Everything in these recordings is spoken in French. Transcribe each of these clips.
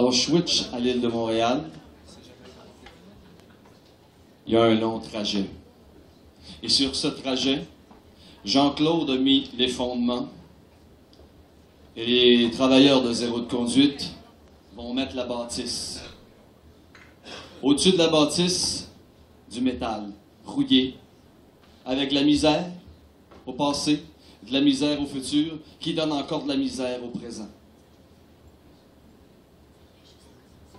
d'Auschwitz à l'île de Montréal, il y a un long trajet. Et sur ce trajet, Jean-Claude a mis les fondements et les travailleurs de Zéro de conduite vont mettre la bâtisse. Au-dessus de la bâtisse, du métal rouillé, avec la misère au passé, de la misère au futur, qui donne encore de la misère au présent.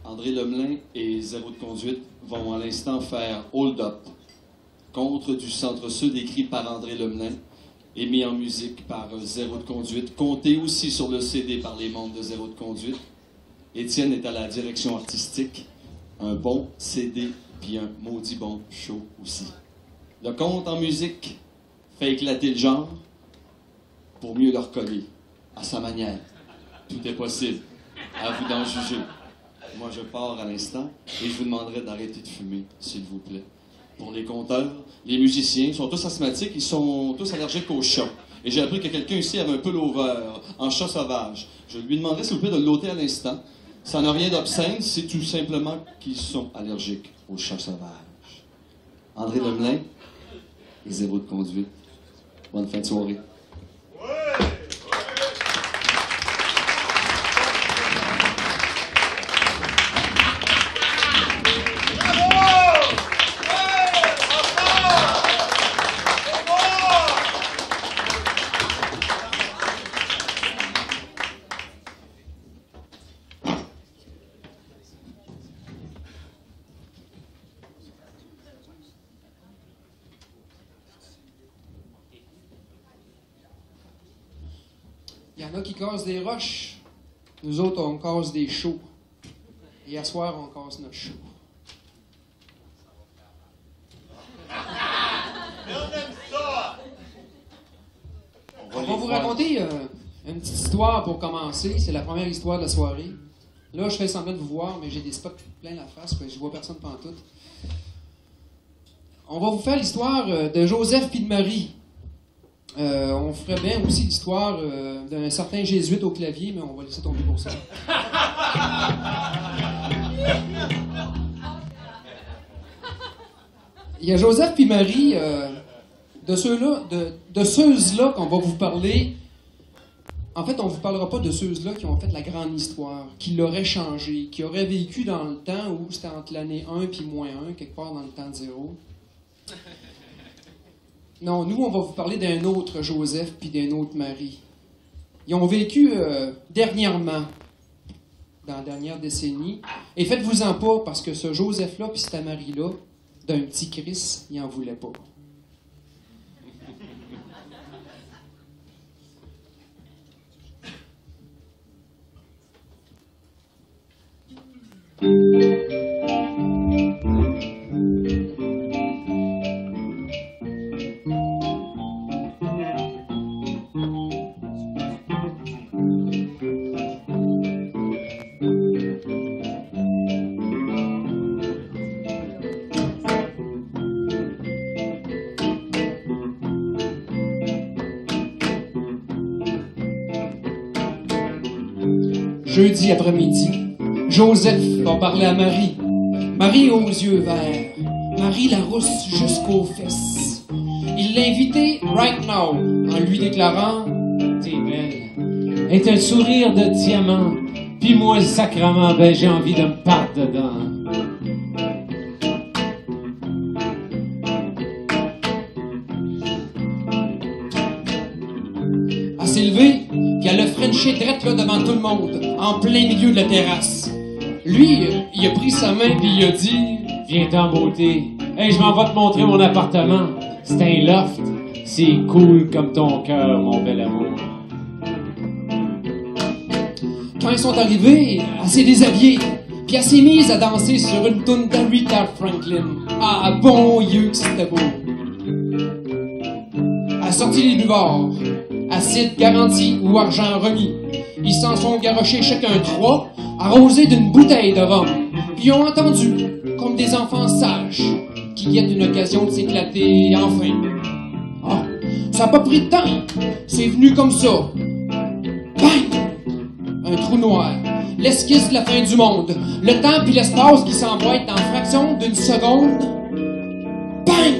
André Lemelin et Zéro de conduite vont à l'instant faire hold-up contre du centre-sud écrit par André Lemelin et mis en musique par Zéro de conduite, compté aussi sur le CD par les membres de Zéro de conduite. Étienne est à la direction artistique. Un bon CD puis un maudit bon show aussi. Le conte en musique fait éclater le genre pour mieux le recoller à sa manière. Tout est possible. À vous d'en juger. Moi, je pars à l'instant et je vous demanderai d'arrêter de fumer, s'il vous plaît. Pour les conteurs, les musiciens, ils sont tous asthmatiques, ils sont tous allergiques aux chats. Et j'ai appris que quelqu'un ici avait un pullover en chat sauvage. Je lui demanderai, s'il vous plaît, de l'ôter à l'instant. Ça n'a rien d'obscène, c'est tout simplement qu'ils sont allergiques aux chats sauvages. André Lemelin et Zéro de conduite. Bonne fin de soirée. Il y en a qui cassent des roches. Nous autres, on casse des shows. Et hier soir, on casse notre show. On va vous raconter une petite histoire pour commencer. C'est la première histoire de la soirée. Là, je fais semblant de vous voir, mais j'ai des spots plein la face, parce que je vois personne pantoute. On va vous faire l'histoire de Joseph puis de Marie. On ferait bien aussi l'histoire d'un certain jésuite au clavier, mais on va laisser tomber pour ça. Il y a Joseph puis Marie, de ceux-là qu'on va vous parler. En fait, on ne vous parlera pas de ceux-là qui ont fait la grande histoire, qui l'auraient changé, qui auraient vécu dans le temps où c'était entre l'année 1 puis -1, quelque part dans le temps de zéro. Non, nous, on va vous parler d'un autre Joseph puis d'un autre Marie. Ils ont vécu dernièrement, dans la dernière décennie. Et faites-vous-en pas, parce que ce Joseph-là puis cette Marie-là, d'un petit Chris, il n'en voulait pas. Jeudi après-midi, Joseph va parler à Marie. Marie aux yeux verts, Marie la rousse jusqu'aux fesses. Il l'a invitée right now, en lui déclarant « T'es belle. Et t'as le sourire de diamant, puis moi, sacrement, ben j'ai envie de me battre dedans. » Elle s'est levée, puis elle a frenché drette là devant tout le monde, en plein milieu de la terrasse. Lui, il a pris sa main puis il a dit « Viens-t'en beauté, hey, je m'en vais te montrer mon appartement. C'est un loft, c'est cool comme ton cœur, mon bel amour. » Quand ils sont arrivés, elle s'est déshabillée, puis elle s'est mise à danser sur une toune d'Aretha Franklin. Ah, bon Dieu que c'était beau. Elle a sorti les buvards, acide garanti ou argent remis. Ils s'en sont garochés chacun 3, arrosés d'une bouteille de rhum. Puis ils ont entendu, comme des enfants sages, qui guettent une occasion de s'éclater enfin. Ah, ça n'a pas pris de temps, c'est venu comme ça. Bang! Un trou noir. l'esquisse de la fin du monde. Le temps puis l'espace qui s'emboîtent en fraction d'une seconde. Bang!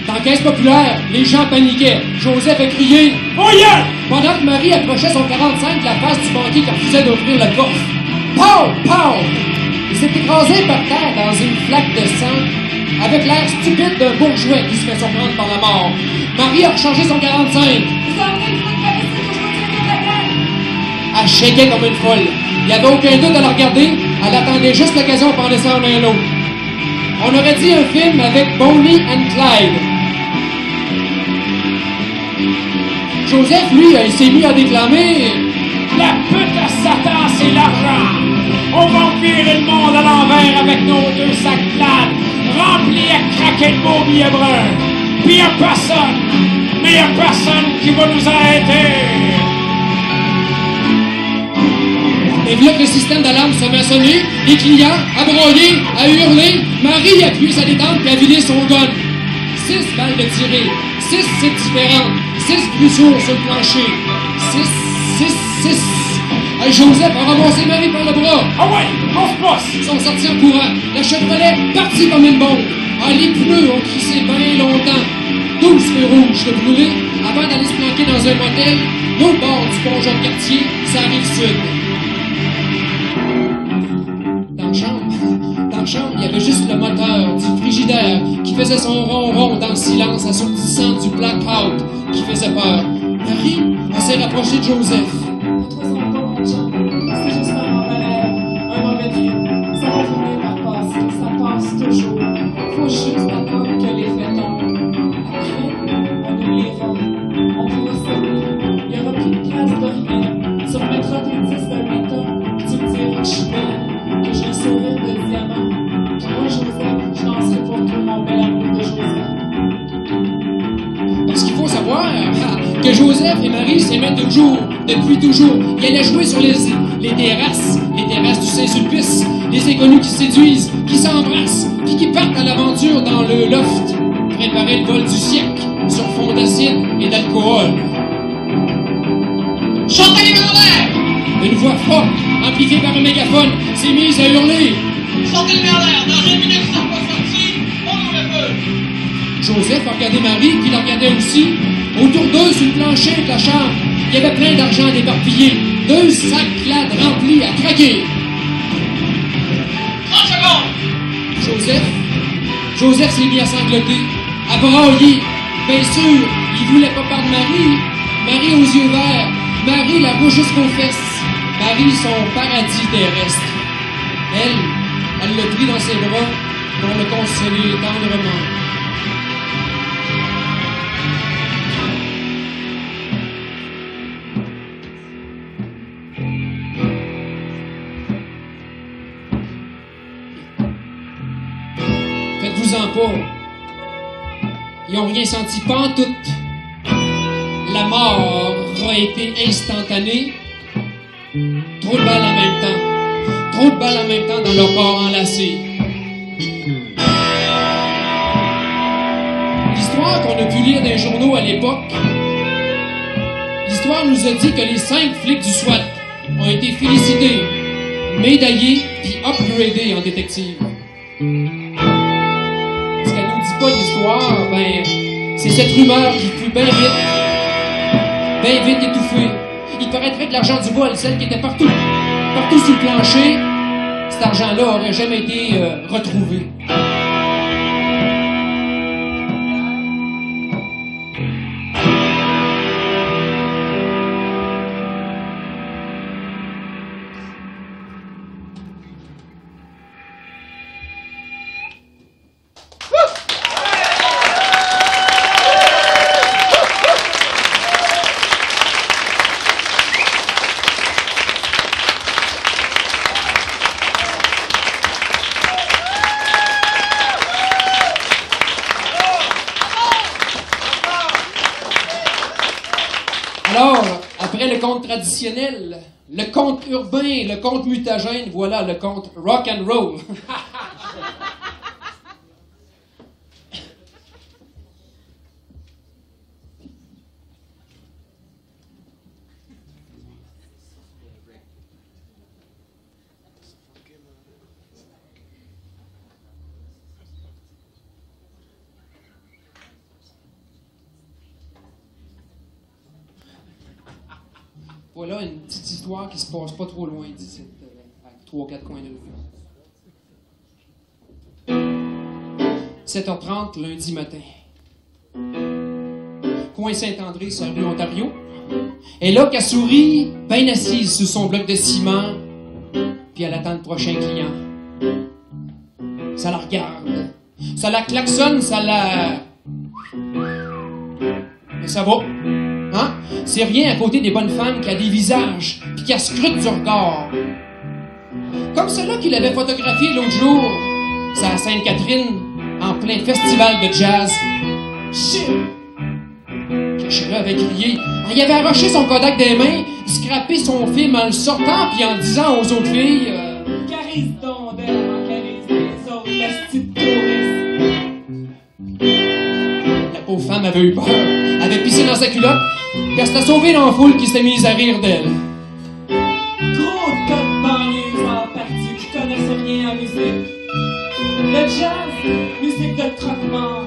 Dans la caisse populaire, les gens paniquaient. Joseph a crié « Oh yeah! » pendant que Marie approchait son 45 de la face du banquier qui refusait d'ouvrir le coffre. Pow! Pow! Il s'est écrasé par terre dans une flaque de sang, avec l'air stupide d'un bourgeois qui se fait surprendre par la mort. Marie a rechargé son 45. Elle shakeait comme une folle. Il n'y avait aucun doute à la regarder. Elle attendait juste l'occasion pour en laisser un l'un l'autre. On aurait dit un film avec Bonnie and Clyde. Joseph, lui, il s'est mis à déclamer « La pute à Satan, c'est l'argent! On va virer le monde à l'envers avec nos 2 sacs plates, remplis à craquer de beaux billets bruns. Puis y a personne qui va nous arrêter! » Et voilà que le système d'alarme se met à sonner, les clients, à broyer, à hurler. Marie a appuyé sa détente et a vidé son gun. 6 balles de tirées, 6 cibles différentes, 6 blessures sur le plancher. 6. Joseph a ramassé Marie par le bras. Ah ouais, on se passe! Ils sont sortis en courant. La Chevrolet partit comme une bombe. Ah, les pneus ont crissé bien longtemps. 12 feux rouges de brûlés avant d'aller se planquer dans un motel, au bord du pont Jean-Cartier, ça arrive sud. Dans la chambre, il y avait juste le moteur du frigidaire qui faisait son ronron dans le silence assourdissant du blackout qui faisait peur. Marie, elle s'est rapprochée de Joseph. Ne te ressens pas, mon chum. C'est juste un mauvais rêve, un mauvais trip. Ça va finir par passer, ça passe toujours. Faut juste attendre que les faits tombent. Après, on oubliera. On pourra s'aimer. Il y aura plus de place de rien. Tu remettras tes 10 de 8 ans. Tu me diras que je suis belle, que j'ai le sourire de diamant. Puis moi, Joseph, je danserai pour toi, mon bel amour de Joseph. Parce qu'il faut savoir que Joseph et Marie s'aimaient toujours, depuis toujours. Ils allaient jouer sur les terrasses du Saint-Sulpice, les inconnus qui se séduisent, qui s'embrassent, puis qui partent à l'aventure dans le loft, préparer le vol du siècle sur fond d'acide et d'alcool. Chantez les mains en l'air! Une voix forte, amplifiée par un mégaphone, s'est mise à hurler. Chantez les mains en l'air! Dans 1 minute, ça va sortir, on ouvre le feu! Joseph a regardé Marie, qui la regardait aussi. Autour d'eux, sur le plancher de la chambre, il y avait plein d'argent déparpillé. 2 sacs plats remplis à craquer. 30 secondes! Joseph s'est mis à sangloter, à brailler. Bien sûr, il voulait pas perdre Marie. Marie aux yeux verts, Marie la bouche jusqu'aux fesses. Marie son paradis terrestre. Elle l'a pris dans ses bras pour le consoler tendrement. Faites-vous-en pas. Ils n'ont rien senti pantoute. La mort a été instantanée. Trop de balles en même temps. Trop de balles en même temps dans leur corps enlacé. L'histoire qu'on a pu lire dans les journaux à l'époque, l'histoire nous a dit que les 5 flics du SWAT ont été félicités, médaillés puis upgradés en détective. Ce qu'elle nous dit pas l'histoire, ben, c'est cette rumeur qui fut bien vite étouffée. Il paraîtrait que l'argent du vol, celle qui était partout sur le plancher, cet argent-là aurait jamais été retrouvé. traditionnel, le conte urbain, le conte mutagène, voilà le conte rock and roll. Voilà une petite histoire qui se passe pas trop loin d'ici, à 3-4 coins de rue. 7h30 lundi matin. Coin Saint-André sur la rue Ontario. Et là, qu'elle sourit, bien assise sous son bloc de ciment, puis elle attend le prochain client. Ça la regarde, ça la klaxonne, ça la... Mais ça va. Hein? C'est rien à côté des bonnes femmes qui a des visages, puis qui a scrute du regard. Comme celle-là qu'il avait photographié l'autre jour, c'est à Sainte-Catherine, en plein festival de jazz. Shit! Que Sheila avait crié. Il avait arraché son Kodak des mains, scrappé son film en le sortant, puis en disant aux autres filles... Carise donc d'elle, carise les autres, la petite touriste. La pauvre femme avait eu peur. Elle avait pissé dans sa culotte, puis elle s'était sauvée dans la foule qui s'était mise à rire d'elle. Gros tas de banlieues en partie qui connaissent rien à musique. Le jazz, musique de croque-mort.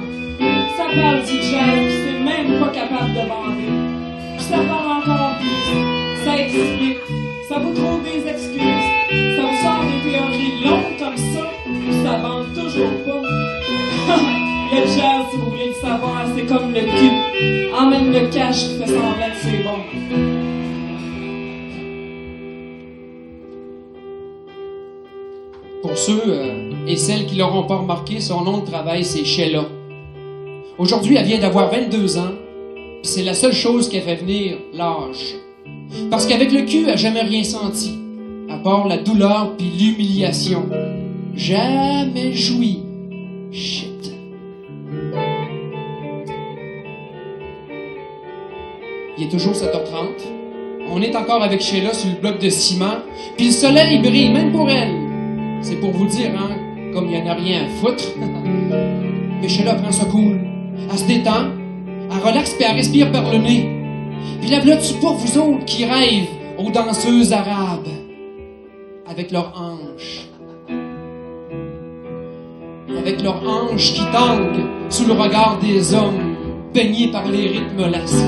Ça parle du jazz, puis c'est même pas capable de bander. Puis ça parle encore plus. Ça explique. Ça vous trouve des excuses. Ça vous sort des théories longues comme ça, puis ça bande toujours pas. Le jazz, si vous voulez le savoir, c'est comme le cul. Emmène le cash qui fait semblant que c'est bon. Pour ceux et celles qui l'auront pas remarqué, son nom de travail, c'est Sheila. Aujourd'hui, elle vient d'avoir 22 ans, puis c'est la seule chose qui a fait venir l'âge. Parce qu'avec le cul, elle n'a jamais rien senti, à part la douleur puis l'humiliation. Jamais joui. Shit. Il est toujours 7h30. On est encore avec Sheila sur le bloc de ciment, puis le soleil brille, même pour elle. C'est pour vous dire, hein, comme il n'y en a rien à foutre. Mais Sheila prend ça cool. Elle se détend, elle relaxe puis elle respire par le nez. Puis la blotte pas vous autres qui rêvent aux danseuses arabes avec leurs hanches. Avec leurs hanches qui tanguent sous le regard des hommes baignés par les rythmes lascifs.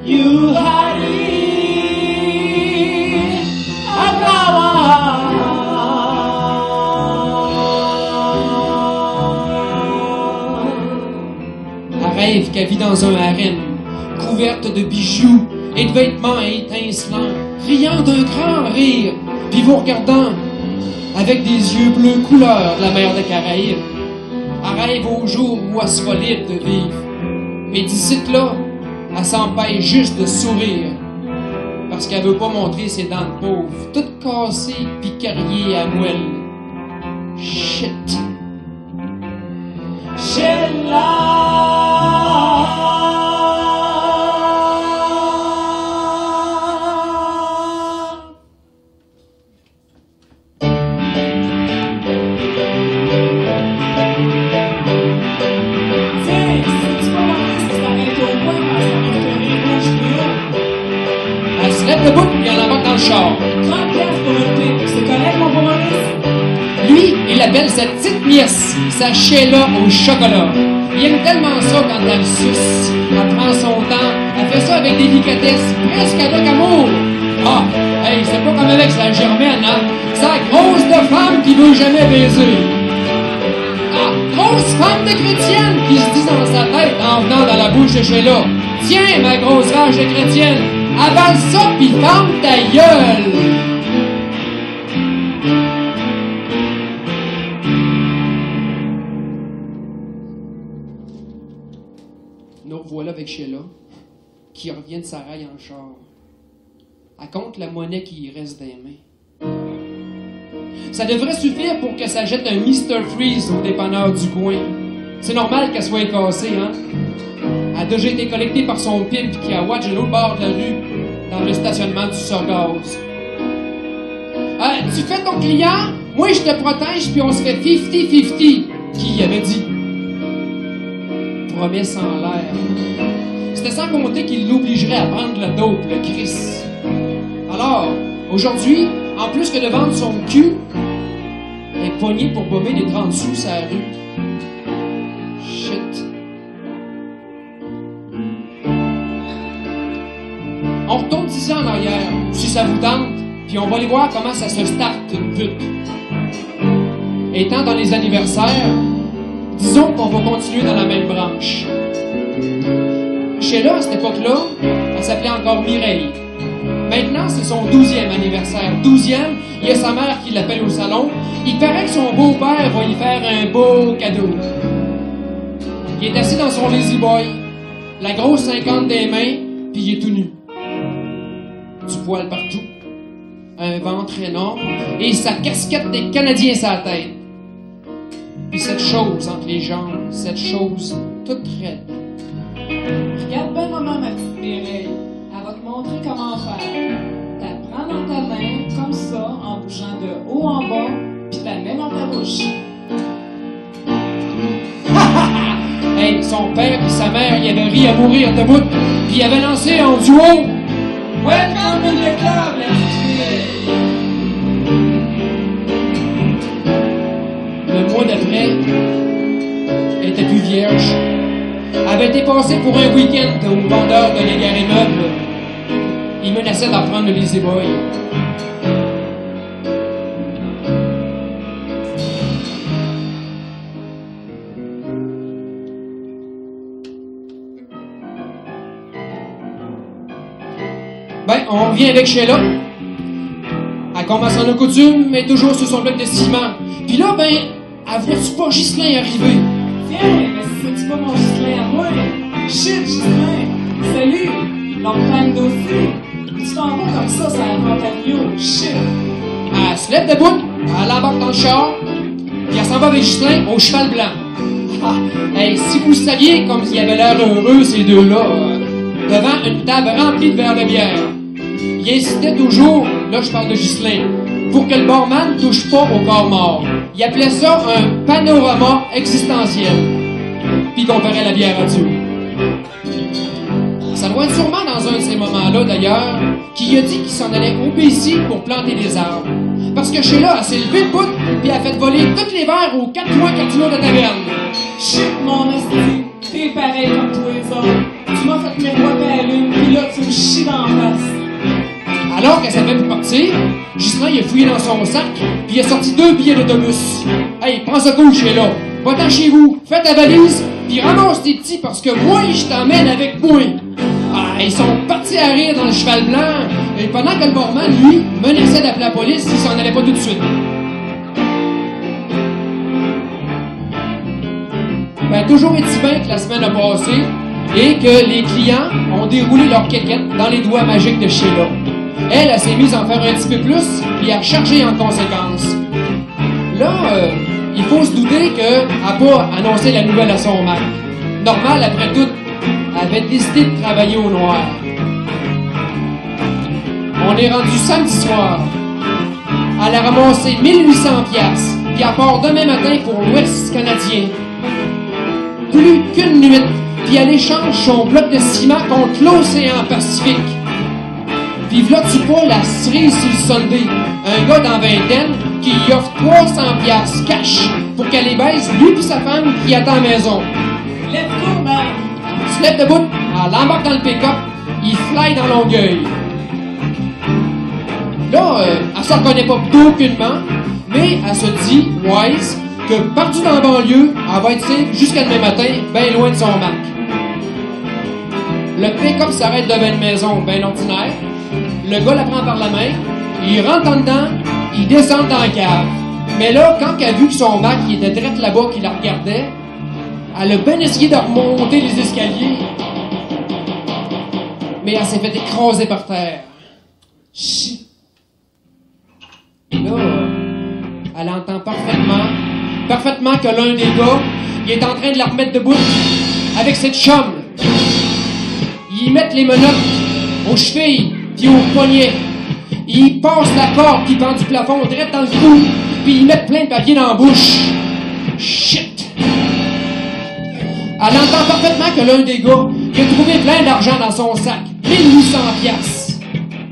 You had it, Elle rêve qu'elle vit dans un harem, couverte de bijoux et de vêtements étincelants, riant d'un grand rire, puis vous regardant avec des yeux bleus couleur de la mer des Caraïbes. Elle rêve au jour où elle sera libre de vivre. Mais d'ici là, elle s'empêche juste de sourire, parce qu'elle veut pas montrer ses dents de pauvre, toutes cassées pis carriées à moelle. Shit. Debout, puis elle embarque dans le char. 30 piastres pour une pipe, c'est correct, mon beau Maurice? Lui, il appelle sa petite nièce, sa Sheila au chocolat. Il aime tellement ça quand elle le suce. Elle prend son temps, elle fait ça avec délicatesse, presque avec amour. Ah, hey, c'est pas comme avec sa Germaine, hein? C'est la grosse de femme qui veut jamais baiser. Ah, grosse femme de chrétienne qui se dit dans sa tête en venant dans la bouche de Sheila. Tiens, ma grosse vache de chrétienne, avale ça pis ferme ta gueule! Nous revoilà avec Sheila, qui revient de sa raille en char. Elle compte la monnaie qui y reste des mains. Ça devrait suffire pour que ça jette un Mr. Freeze au dépanneur du coin. C'est normal qu'elle soit cassée, hein? a déjà été collectée par son pimp qui a watch de l'autre bord de la rue, dans le stationnement du Sorgaz. Tu fais ton client, moi je te protège, puis on se fait 50-50. Qui avait dit? Promesse en l'air. C'était sans compter qu'il l'obligerait à prendre le dope, le Chris. Alors, aujourd'hui, en plus que de vendre son cul, elle est pognée pour bomber des 30 sous sur la rue. Shit. On retourne 10 ans en arrière, si ça vous tente, puis on va aller voir comment ça se starte une pute. Étant dans les anniversaires, disons qu'on va continuer dans la même branche. Sheila, à cette époque-là, elle s'appelait encore Mireille. Maintenant, c'est son 12e anniversaire. 12e, il y a sa mère qui l'appelle au salon. Il paraît que son beau-père va lui faire un beau cadeau. Il est assis dans son lazy boy, la grosse 50 des mains, puis il est tout nu. Du poil partout, un ventre énorme, et sa casquette des Canadiens sur la tête. Puis cette chose entre les jambes, cette chose toute raide. Regarde bien maman, ma petite Mireille. Elle va te montrer comment faire. T'as prends dans ta main, comme ça, en bougeant de haut en bas, puis t'as mets dans ta bouche. Hey, son père et sa mère, ils avaient ri à mourir debout, puis ils avaient lancé en duo. Welcome to the club, la petite Mireille. Le mois d'après, elle était plus vierge. Avait été passée pour un week-end au vendeur de l'égaré meuble. Il menaçait d'en prendre le lazy boy. Ben, on revient avec Sheila. Elle commence en coutume, mais toujours sur son bloc de ciment. Puis là, ben, elle voit-tu pas Ghislain arriver? Tiens, mais c'est-tu pas mon Ghislain à moi? Shit, Ghislain! Salut! Long time no see! Tu t'en vas comme ça la Ontario? Shit! Elle se lève debout, elle embarque dans le char, puis elle s'en va avec Ghislain au cheval blanc. Ah, hey, si vous saviez comme ils avaient l'air heureux, ces deux-là, devant une table remplie de verres de bière. Il incitait toujours, là je parle de Ghislain, pour que le barman ne touche pas au corps mort. Il appelait ça un panorama existentiel. Puis il comparait la bière à Dieu. Ça doit être sûrement dans un de ces moments-là, d'ailleurs, qu'il a dit qu'il s'en allait au BC pour planter des arbres. Parce que Sheila, elle s'est levée de bout, puis elle a fait voler tous les verres aux 4 coins cardinaux de taverne. Shit, mon esti, t'es pareil comme tous les autres. Tu m'as fait miroiter à la lune, puis là, tu me chies dans la face. Alors qu'elle savait pour partir, Ghislain il a fouillé dans son sac, puis il a sorti 2 billets d'autobus. Hey, prends ce coup, Sheila. Va-t'en chez vous, fais ta valise, puis ramasse tes petits parce que moi, je t'emmène avec moi. Ah, ils sont partis à rire dans le cheval blanc, et pendant que le barman, lui, menaçait d'appeler la police s'il s'en allait pas tout de suite. Ben, toujours est-il bien que la semaine a passé, et que les clients ont déroulé leur quéquette dans les doigts magiques de Sheila. Elle s'est mise à en faire un petit peu plus, puis à charger en conséquence. Là, il faut se douter qu'elle n'a pas annoncé la nouvelle à son mec. Normal, après tout, elle avait décidé de travailler au noir. On est rendu samedi soir. Elle a ramassé 1800 piastres, puis elle part demain matin pour l'Ouest canadien. Plus qu'une nuit, puis elle échange son bloc de ciment contre l'océan Pacifique. Puis v'là-tu pas la cerise sur le Sunday, un gars dans vingtaine qui lui offre 300 piastres cash pour qu'elle les baise, lui puis sa femme qui attend à la maison. Let's go, man! Il se lève debout, elle embarque dans le pick-up, il fly dans Longueuil. Là, elle se reconnaît pas aucunement, mais elle se dit, wise, que partout dans la banlieue, elle va être safe jusqu'à demain matin, bien loin de son Mac. Le pick-up s'arrête devant une maison bien ordinaire. Le gars la prend par la main, il rentre en dedans, il descend dans la cave. Mais là, quand elle a vu que son Mac il était direct là-bas, qu'il la regardait, elle a bien essayé de remonter les escaliers. Mais elle s'est fait écraser par terre. Chut! Et là, elle entend parfaitement que l'un des gars, il est en train de la remettre debout avec cette chum. Ils mettent les menottes aux chevilles puis aux poignets. Ils passent la corde qui pend du plafond direct dans le cou, puis ils mettent plein de papier dans la bouche. Shit! Elle entend parfaitement que l'un des gars il a trouvé plein d'argent dans son sac, 1800 piastres.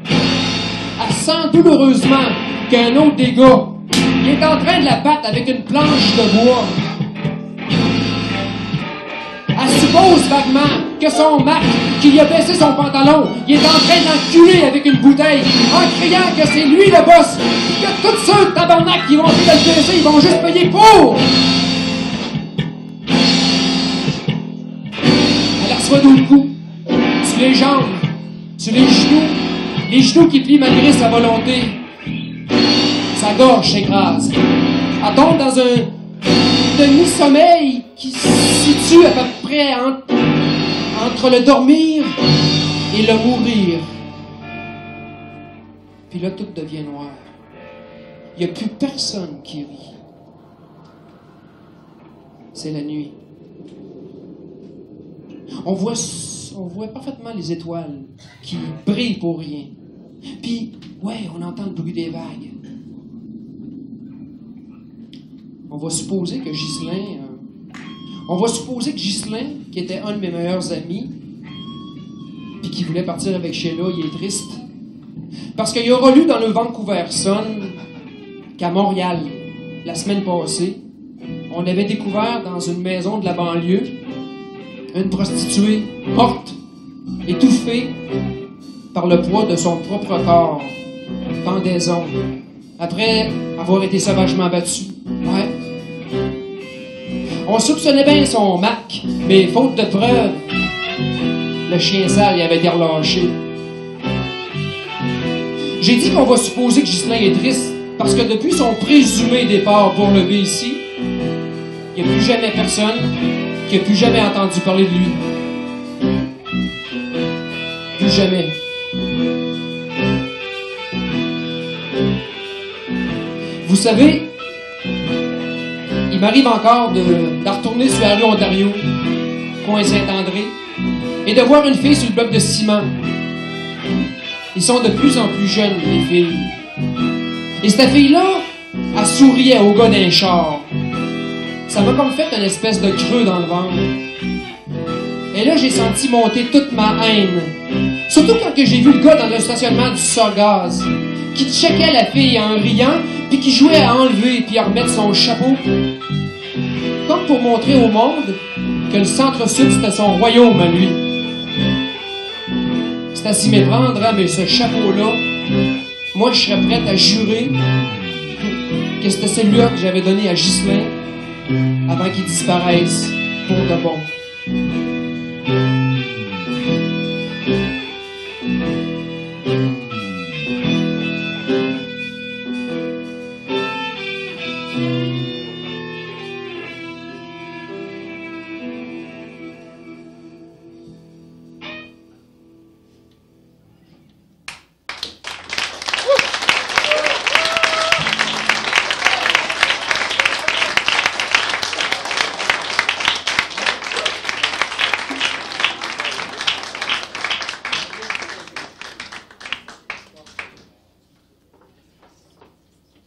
Elle sent douloureusement qu'un autre des gars il est en train de la battre avec une planche de bois. Elle suppose vaguement que son Mac, qui lui a baissé son pantalon, il est en train d'enculer avec une bouteille, en criant que c'est lui le boss, et que tous ceux tabarnak qui vont essayer de le baisser, ils vont juste payer pour! Elle reçoit d'autres coups, sur les jambes, sur les genoux qui plient malgré sa volonté. Sa gorge s'écrase. Elle tombe dans un demi-sommeil qui se situe à peu près entre le dormir et le mourir. Puis là, tout devient noir. Il n'y a plus personne qui rit. C'est la nuit. On voit parfaitement les étoiles qui brillent pour rien. Puis, ouais, on entend le bruit des vagues. On va supposer que Ghislain, qui était un de mes meilleurs amis, puis qui voulait partir avec Sheila, il est triste. Parce qu'il aura lu dans le Vancouver Sun qu'à Montréal, la semaine passée, on avait découvert dans une maison de la banlieue une prostituée morte, étouffée par le poids de son propre corps, pendaison, après avoir été sauvagement battue. Ouais. On soupçonnait bien son Mac, mais faute de preuves, le chien sale y avait été relâché. J'ai dit qu'on va supposer que Ghislain est triste parce que depuis son présumé départ pour le BC, il n'y a plus jamais personne qui a plus jamais entendu parler de lui. Plus jamais. Vous savez, il m'arrive encore de retourner sur la rue Ontario, coin Saint-André, et de voir une fille sur le bloc de ciment. Ils sont de plus en plus jeunes, les filles. Et cette fille-là, elle souriait au gars d'un char. Ça m'a comme fait une espèce de creux dans le ventre. Et là, j'ai senti monter toute ma haine. Surtout quand j'ai vu le gars dans le stationnement du Sorgaz, qui checkait la fille en riant, puis qui jouait à enlever puis à remettre son chapeau. Comme pour montrer au monde que le centre-sud, c'était son royaume à lui. C'est à s'y méprendre, hein, mais ce chapeau-là, moi, je serais prête à jurer que c'était celui-là que j'avais donné à Ghislain avant qu'il disparaisse pour de bon.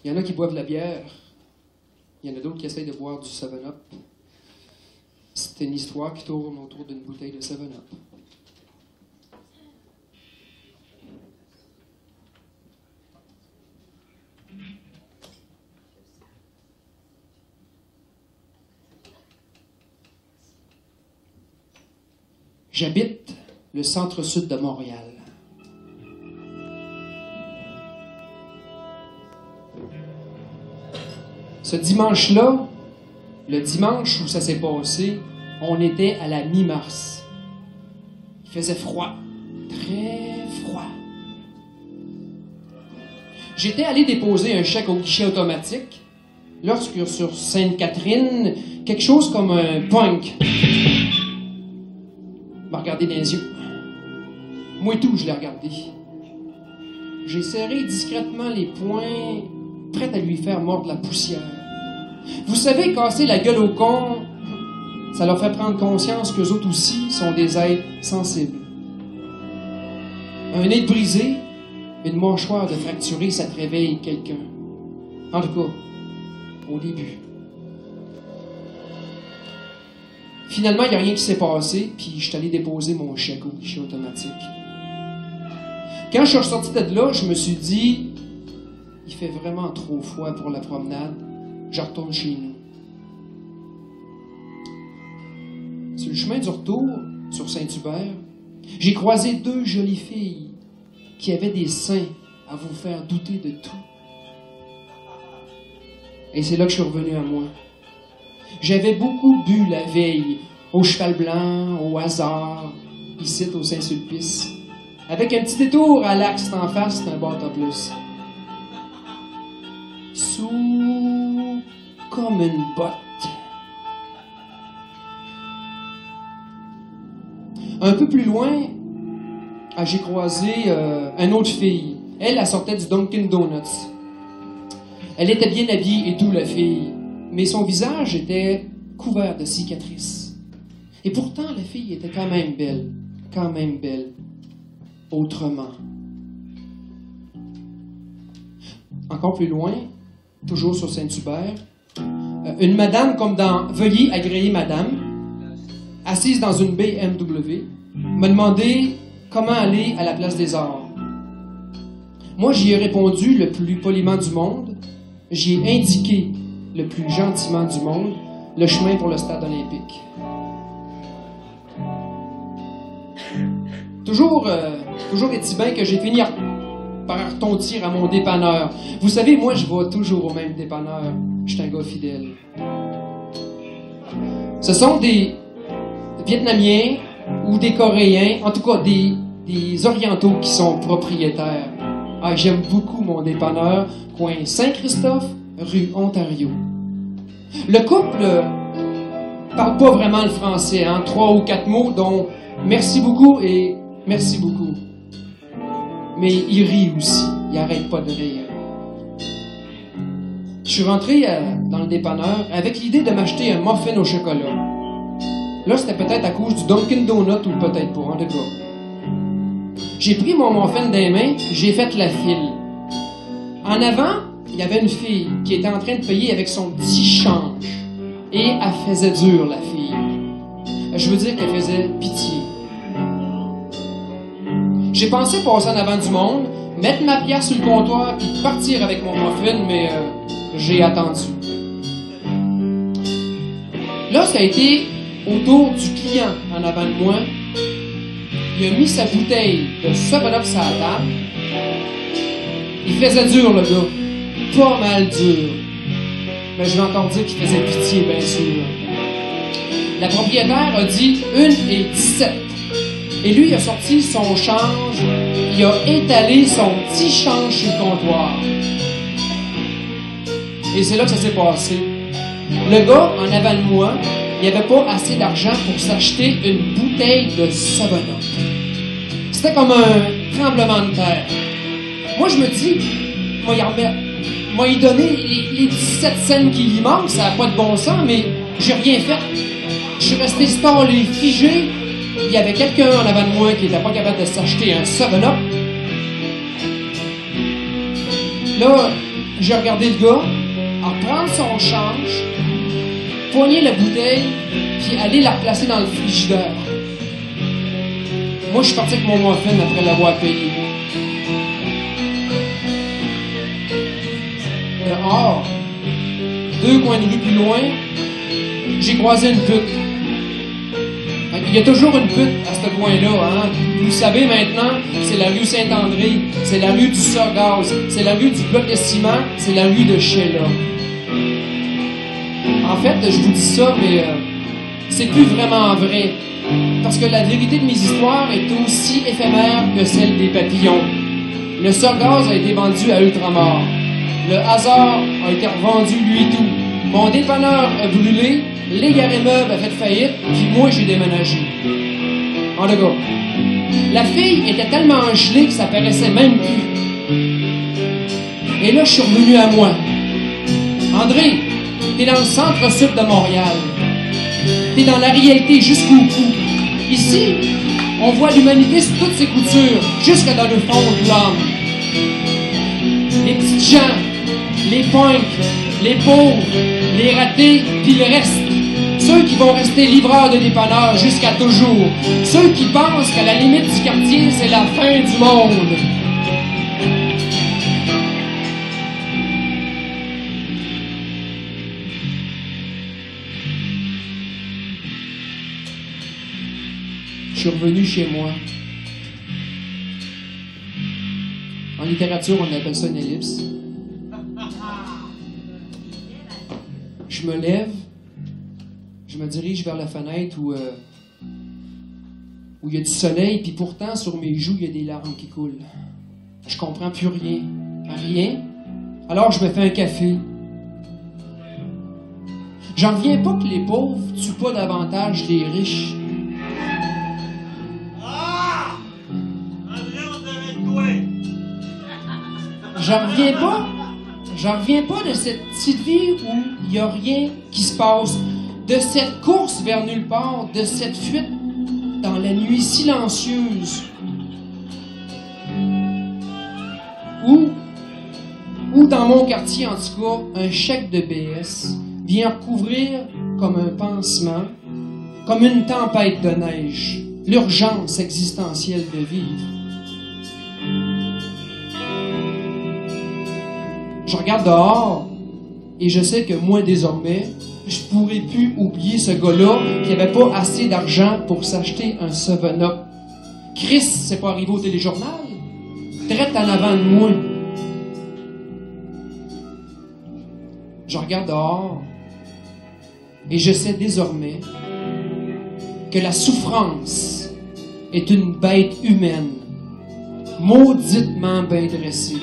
Il y en a qui boivent de la bière. Il y en a d'autres qui essayent de boire du 7-Up. C'est une histoire qui tourne autour d'une bouteille de 7-Up. J'habite le centre-sud de Montréal. Ce dimanche-là, le dimanche où ça s'est passé, on était à la mi-mars. Il faisait froid, très froid. J'étais allé déposer un chèque au guichet automatique lorsque sur Sainte-Catherine, quelque chose comme un punk m'a regardé dans les yeux. Moi et tout, je l'ai regardé. J'ai serré discrètement les poings, prêt à lui faire mordre la poussière. Vous savez, casser la gueule au con, ça leur fait prendre conscience qu'eux autres aussi sont des êtres sensibles. Un nez de brisé, une mâchoire de fracturée, ça te réveille quelqu'un. En tout cas, au début. Finalement, il n'y a rien qui s'est passé, puis je suis allé déposer mon chèque au guichet automatique. Quand je suis ressorti de là, je me suis dit, il fait vraiment trop froid pour la promenade, je retourne chez nous. Sur le chemin du retour, sur Saint-Hubert, j'ai croisé 2 jolies filles qui avaient des seins à vous faire douter de tout. Et c'est là que je suis revenu à moi. J'avais beaucoup bu la veille, au cheval blanc, au hasard, ici au Saint-Sulpice, avec un petit détour à l'axe en face d'un bar à plus. Sous comme une botte. Un peu plus loin, j'ai croisé une autre fille. Elle sortait du Dunkin' Donuts. Elle était bien habillée et tout, la fille, mais son visage était couvert de cicatrices. Et pourtant, la fille était quand même belle, autrement. Encore plus loin, toujours sur Saint-Hubert, une madame comme dans « Veuillez agréer madame », assise dans une BMW, m'a demandé comment aller à la place des Arts. Moi, j'y ai répondu le plus poliment du monde. J'y ai indiqué le plus gentiment du monde le chemin pour le stade olympique. Toujours est-il bien que j'ai fini par retontir à mon dépanneur. Vous savez, moi, je vais toujours au même dépanneur. Je suis un gars fidèle. Ce sont des Vietnamiens ou des Coréens, en tout cas des Orientaux qui sont propriétaires. Ah, j'aime beaucoup mon dépanneur, coin Saint-Christophe, rue Ontario. Le couple parle pas vraiment le français, 3 ou 4 mots, dont merci beaucoup et merci beaucoup. Mais il rit aussi, il arrête pas de rire. Je suis rentré dans le dépanneur avec l'idée de m'acheter un muffin au chocolat. Là, c'était peut-être à cause du Dunkin' Donut ou peut-être pas, en tout cas. J'ai pris mon muffin des mains, j'ai fait la file. En avant, il y avait une fille qui était en train de payer avec son petit change. Et elle faisait dur, la fille. Je veux dire qu'elle faisait pitié. J'ai pensé passer en avant du monde, mettre ma pièce sur le comptoir puis partir avec mon muffin, mais j'ai attendu. Là, ça a été autour du client en avant de moi. Il a mis sa bouteille de 7-Up sur la table. Il faisait dur, le gars. Pas mal dur. Mais je vais encore dire qu'il faisait pitié, bien sûr. La propriétaire a dit 1,17. Et lui, il a sorti son change. Il a étalé son petit change sur le comptoir. Et c'est là que ça s'est passé. Le gars, en avant de moi, il n'y avait pas assez d'argent pour s'acheter une bouteille de 7-Up. C'était comme un tremblement de terre. Moi, je me dis, moi, il donner les 17 cents qui lui manquent, ça n'a pas de bon sens, mais j'ai rien fait. Je suis resté stallé, figé. Il y avait quelqu'un en avant de moi qui n'était pas capable de s'acheter un 7-Up. Là, j'ai regardé le gars, en prendre son change, poigner la bouteille, puis aller la replacer dans le frigidaire. Moi, je suis parti avec mon muffin après l'avoir payé. Dehors, 2 coins de rue plus loin, j'ai croisé une pute. Il y a toujours une pute à ce coin-là, Vous savez maintenant, c'est la rue Saint-André, c'est la rue du Sorgaz, c'est la rue du bloc de ciment, c'est la rue de Sheila. En fait, je vous dis ça, mais c'est plus vraiment vrai. Parce que la vérité de mes histoires est aussi éphémère que celle des papillons. Le Sorgaz a été vendu à Ultramar. Le hasard a été revendu lui tout. Mon dépanneur a brûlé, les Garé Meubles a fait faillite, puis moi j'ai déménagé. En tout cas, la fille était tellement gelée que ça paraissait même plus. Et là, je suis revenu à moi. André, t'es dans le centre-sud de Montréal. T'es dans la réalité jusqu'au cou. Ici, on voit l'humanité sous toutes ses coutures, jusque dans le fond de l'âme. Les petites gens, les punks, les pauvres, les ratés, puis le reste. Ceux qui vont rester livreurs de dépanneurs jusqu'à toujours. Ceux qui pensent qu'à la limite du quartier, c'est la fin du monde. Je suis revenu chez moi. En littérature, on appelle ça une ellipse. Je me lève, je me dirige vers la fenêtre où il y a du soleil, puis pourtant, sur mes joues, il y a des larmes qui coulent. Je comprends plus rien. Rien. Alors, je me fais un café. J'en reviens pas que les pauvres tuent pas davantage les riches. J'en reviens pas de cette petite vie où il n'y a rien qui se passe, de cette course vers nulle part, de cette fuite dans la nuit silencieuse, où dans mon quartier, en tout cas, un chèque de BS vient recouvrir comme un pansement, comme une tempête de neige, l'urgence existentielle de vivre. Je regarde dehors et je sais que moi, désormais, je pourrais plus oublier ce gars-là qui avait pas assez d'argent pour s'acheter un 7-Up. Chris, c'est pas arrivé au téléjournal? Direct en avant de moi. Je regarde dehors et je sais désormais que la souffrance est une bête humaine, mauditement bien dressée.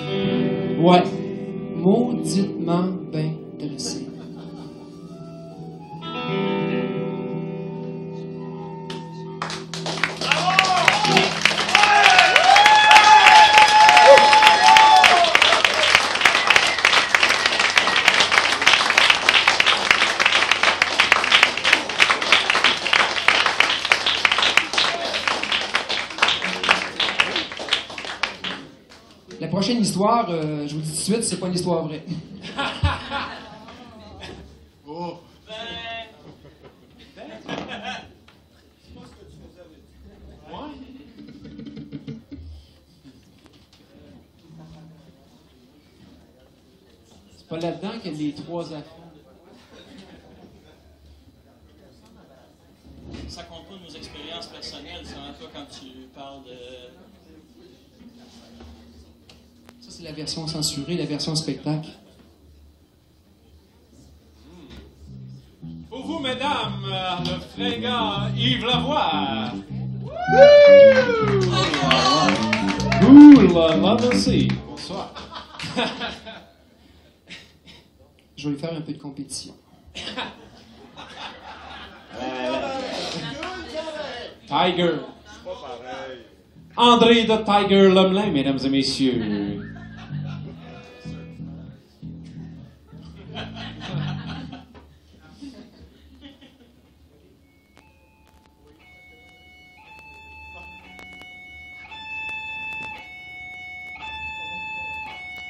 Ouais. Mauditement bien dressé. La prochaine histoire, je vous dis tout de suite, c'est pas une histoire vraie. Oh. C'est pas là-dedans qu'il y a les 3 affaires. Ça compte pas nos expériences personnelles, c'est en toi quand tu parles de... Ça, c'est la version censurée, la version spectacle. Pour vous, mesdames, le fringant Yves Lavoie. Cool, merci. Bonsoir. Je vais lui faire un peu de compétition. Tiger. André de Tiger Lemelin, mesdames et messieurs.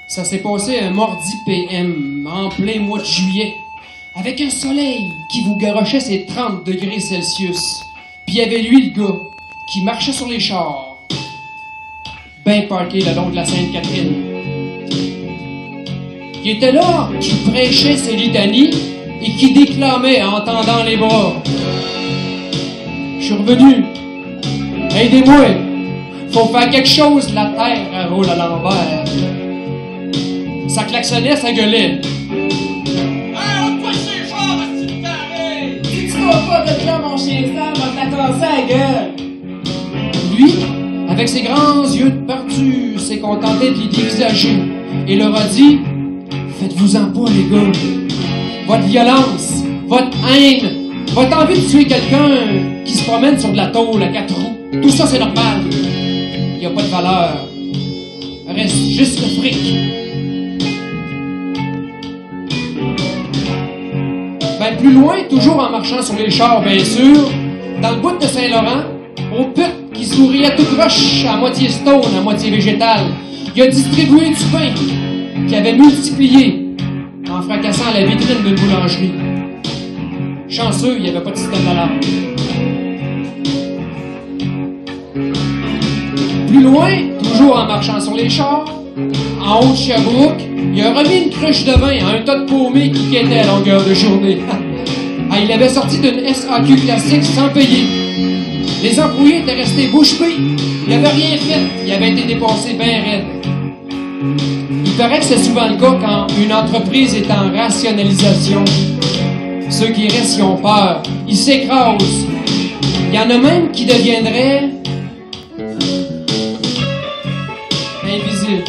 Ça s'est passé un mardi PM, en plein mois de juillet, avec un soleil qui vous garochait ses 30 degrés Celsius. Puis il y avait lui, le gars, qui marchait sur les chars, ben parké le long de la Sainte-Catherine. Qui était là, qui prêchait ses litanies et qui déclamait en tendant les bras. Je suis revenu. Aidez-moi. Faut faire quelque chose, la terre elle roule à l'envers. Ça klaxonnait, ça gueulait. Hey, on te passe les chars, c'est taré! Si tu vas pas de là, mon chien sale, va te la casser la gueule. Lui, avec ses grands yeux de perdu, s'est contenté de les dévisager et leur a dit « Faites-vous-en pas, les gars. Votre violence, votre haine, votre envie de tuer quelqu'un qui se promène sur de la tôle à 4 roues, tout ça, c'est normal. Il n'y a pas de valeur. Reste juste le fric. Ben, Plus loin, toujours en marchant sur les chars, bien sûr, dans le bout de Saint-Laurent, aux putes qui se nourrillaient tout croche, à moitié stone, à moitié végétal, il a distribué du pain qui avait multiplié en fracassant la vitrine d'une boulangerie. Chanceux, il n'y avait pas de système d'alarme. Plus loin, toujours en marchant sur les chars, en haut de Sherbrooke, il a remis une cruche de vin à un tas de paumés qui quêtaient à longueur de journée. Il avait sorti d'une SAQ classique sans payer. Les employés étaient restés bouche bée. Il n'avait rien fait. Il avait été dépassé bien raide. Il paraît que c'est souvent le cas quand une entreprise est en rationalisation. Ceux qui restent, ils ont peur. Ils s'écrasent. Il y en a même qui deviendraient invisibles.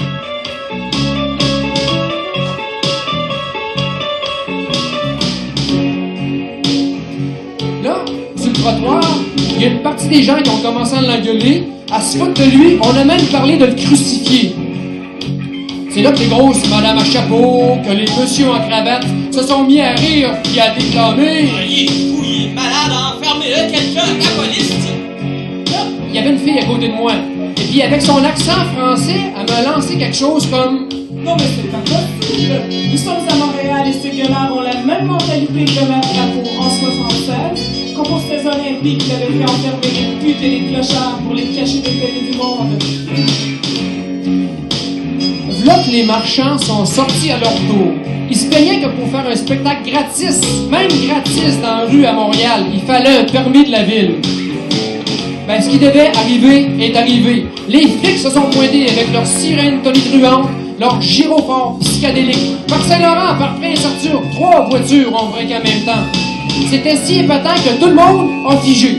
Là, sur le trottoir, il y a une partie des gens qui ont commencé à l'engueuler, à se foutre de lui. On a même parlé de le crucifier. C'est là que les grosses madames à chapeau, que les messieurs en cravate se sont mis à rire puis à déclamer. Il est fou, il est malade, enfermez-le, quelqu'un, la police. Là, il y avait une fille à côté de moi. Et puis avec son accent français, elle m'a lancé quelque chose comme... Non, mais c'est pas possible. Nous sommes à Montréal et ces gars-là ont la même mentalité que Mère Drapeau en 76, qu'on pour ces Olympiques qui avaient fait enfermer les putes et les clochards pour les cacher des pays du monde. Là que les marchands sont sortis à leur tour. Ils se plaignaient que pour faire un spectacle gratis, même gratis dans la rue à Montréal, il fallait un permis de la ville. Ben, ce qui devait arriver est arrivé. Les flics se sont pointés avec leurs sirènes tonitruantes, leurs gyrophares psychédéliques. Par Saint-Laurent, par Prince Arthur, 3 voitures ont breaké en même temps. C'était si épatant que tout le monde a figé.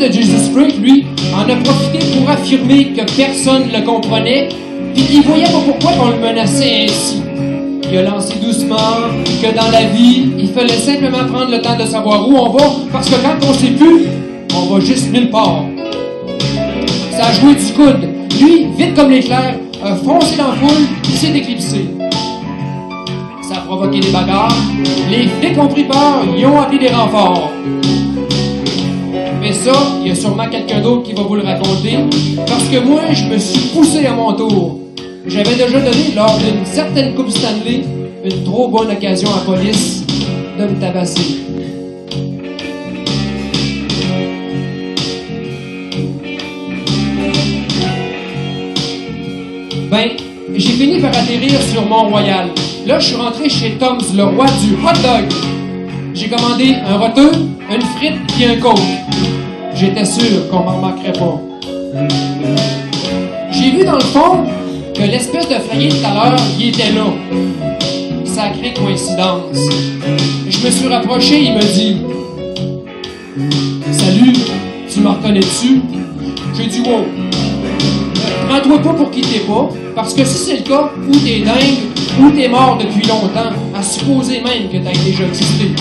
De Jesus Freak, lui, en a profité pour affirmer que personne ne le comprenait, puis qu'il voyait pas pourquoi on le menaçait ainsi. Il a lancé doucement que dans la vie, il fallait simplement prendre le temps de savoir où on va, parce que quand on sait plus, on va juste nulle part. Ça a joué du coude. Lui, vite comme l'éclair, a foncé dans la foule, puis s'est éclipsé. Ça a provoqué des bagarres. Les flics ont pris peur, ils ont appelé des renforts. Mais ça, il y a sûrement quelqu'un d'autre qui va vous le raconter, parce que moi, je me suis poussé à mon tour. J'avais déjà donné, lors d'une certaine Coupe Stanley, une trop bonne occasion à la police de me tabasser. Ben, j'ai fini par atterrir sur Mont-Royal. Là, je suis rentré chez Tom's, le roi du hot dog. J'ai commandé un roteux, une frite et un coke. J'étais sûr qu'on m'en manquerait pas. J'ai vu dans le fond que l'espèce de flyé de tout à l'heure, il était là. Sacrée coïncidence. Je me suis rapproché, il me dit « Salut, tu me reconnais-tu? » J'ai dit « Wow. Prends-toi pas pour qui t'es pas, parce que si c'est le cas, ou t'es dingue, ou t'es mort depuis longtemps, à supposer même que t'as déjà existé. »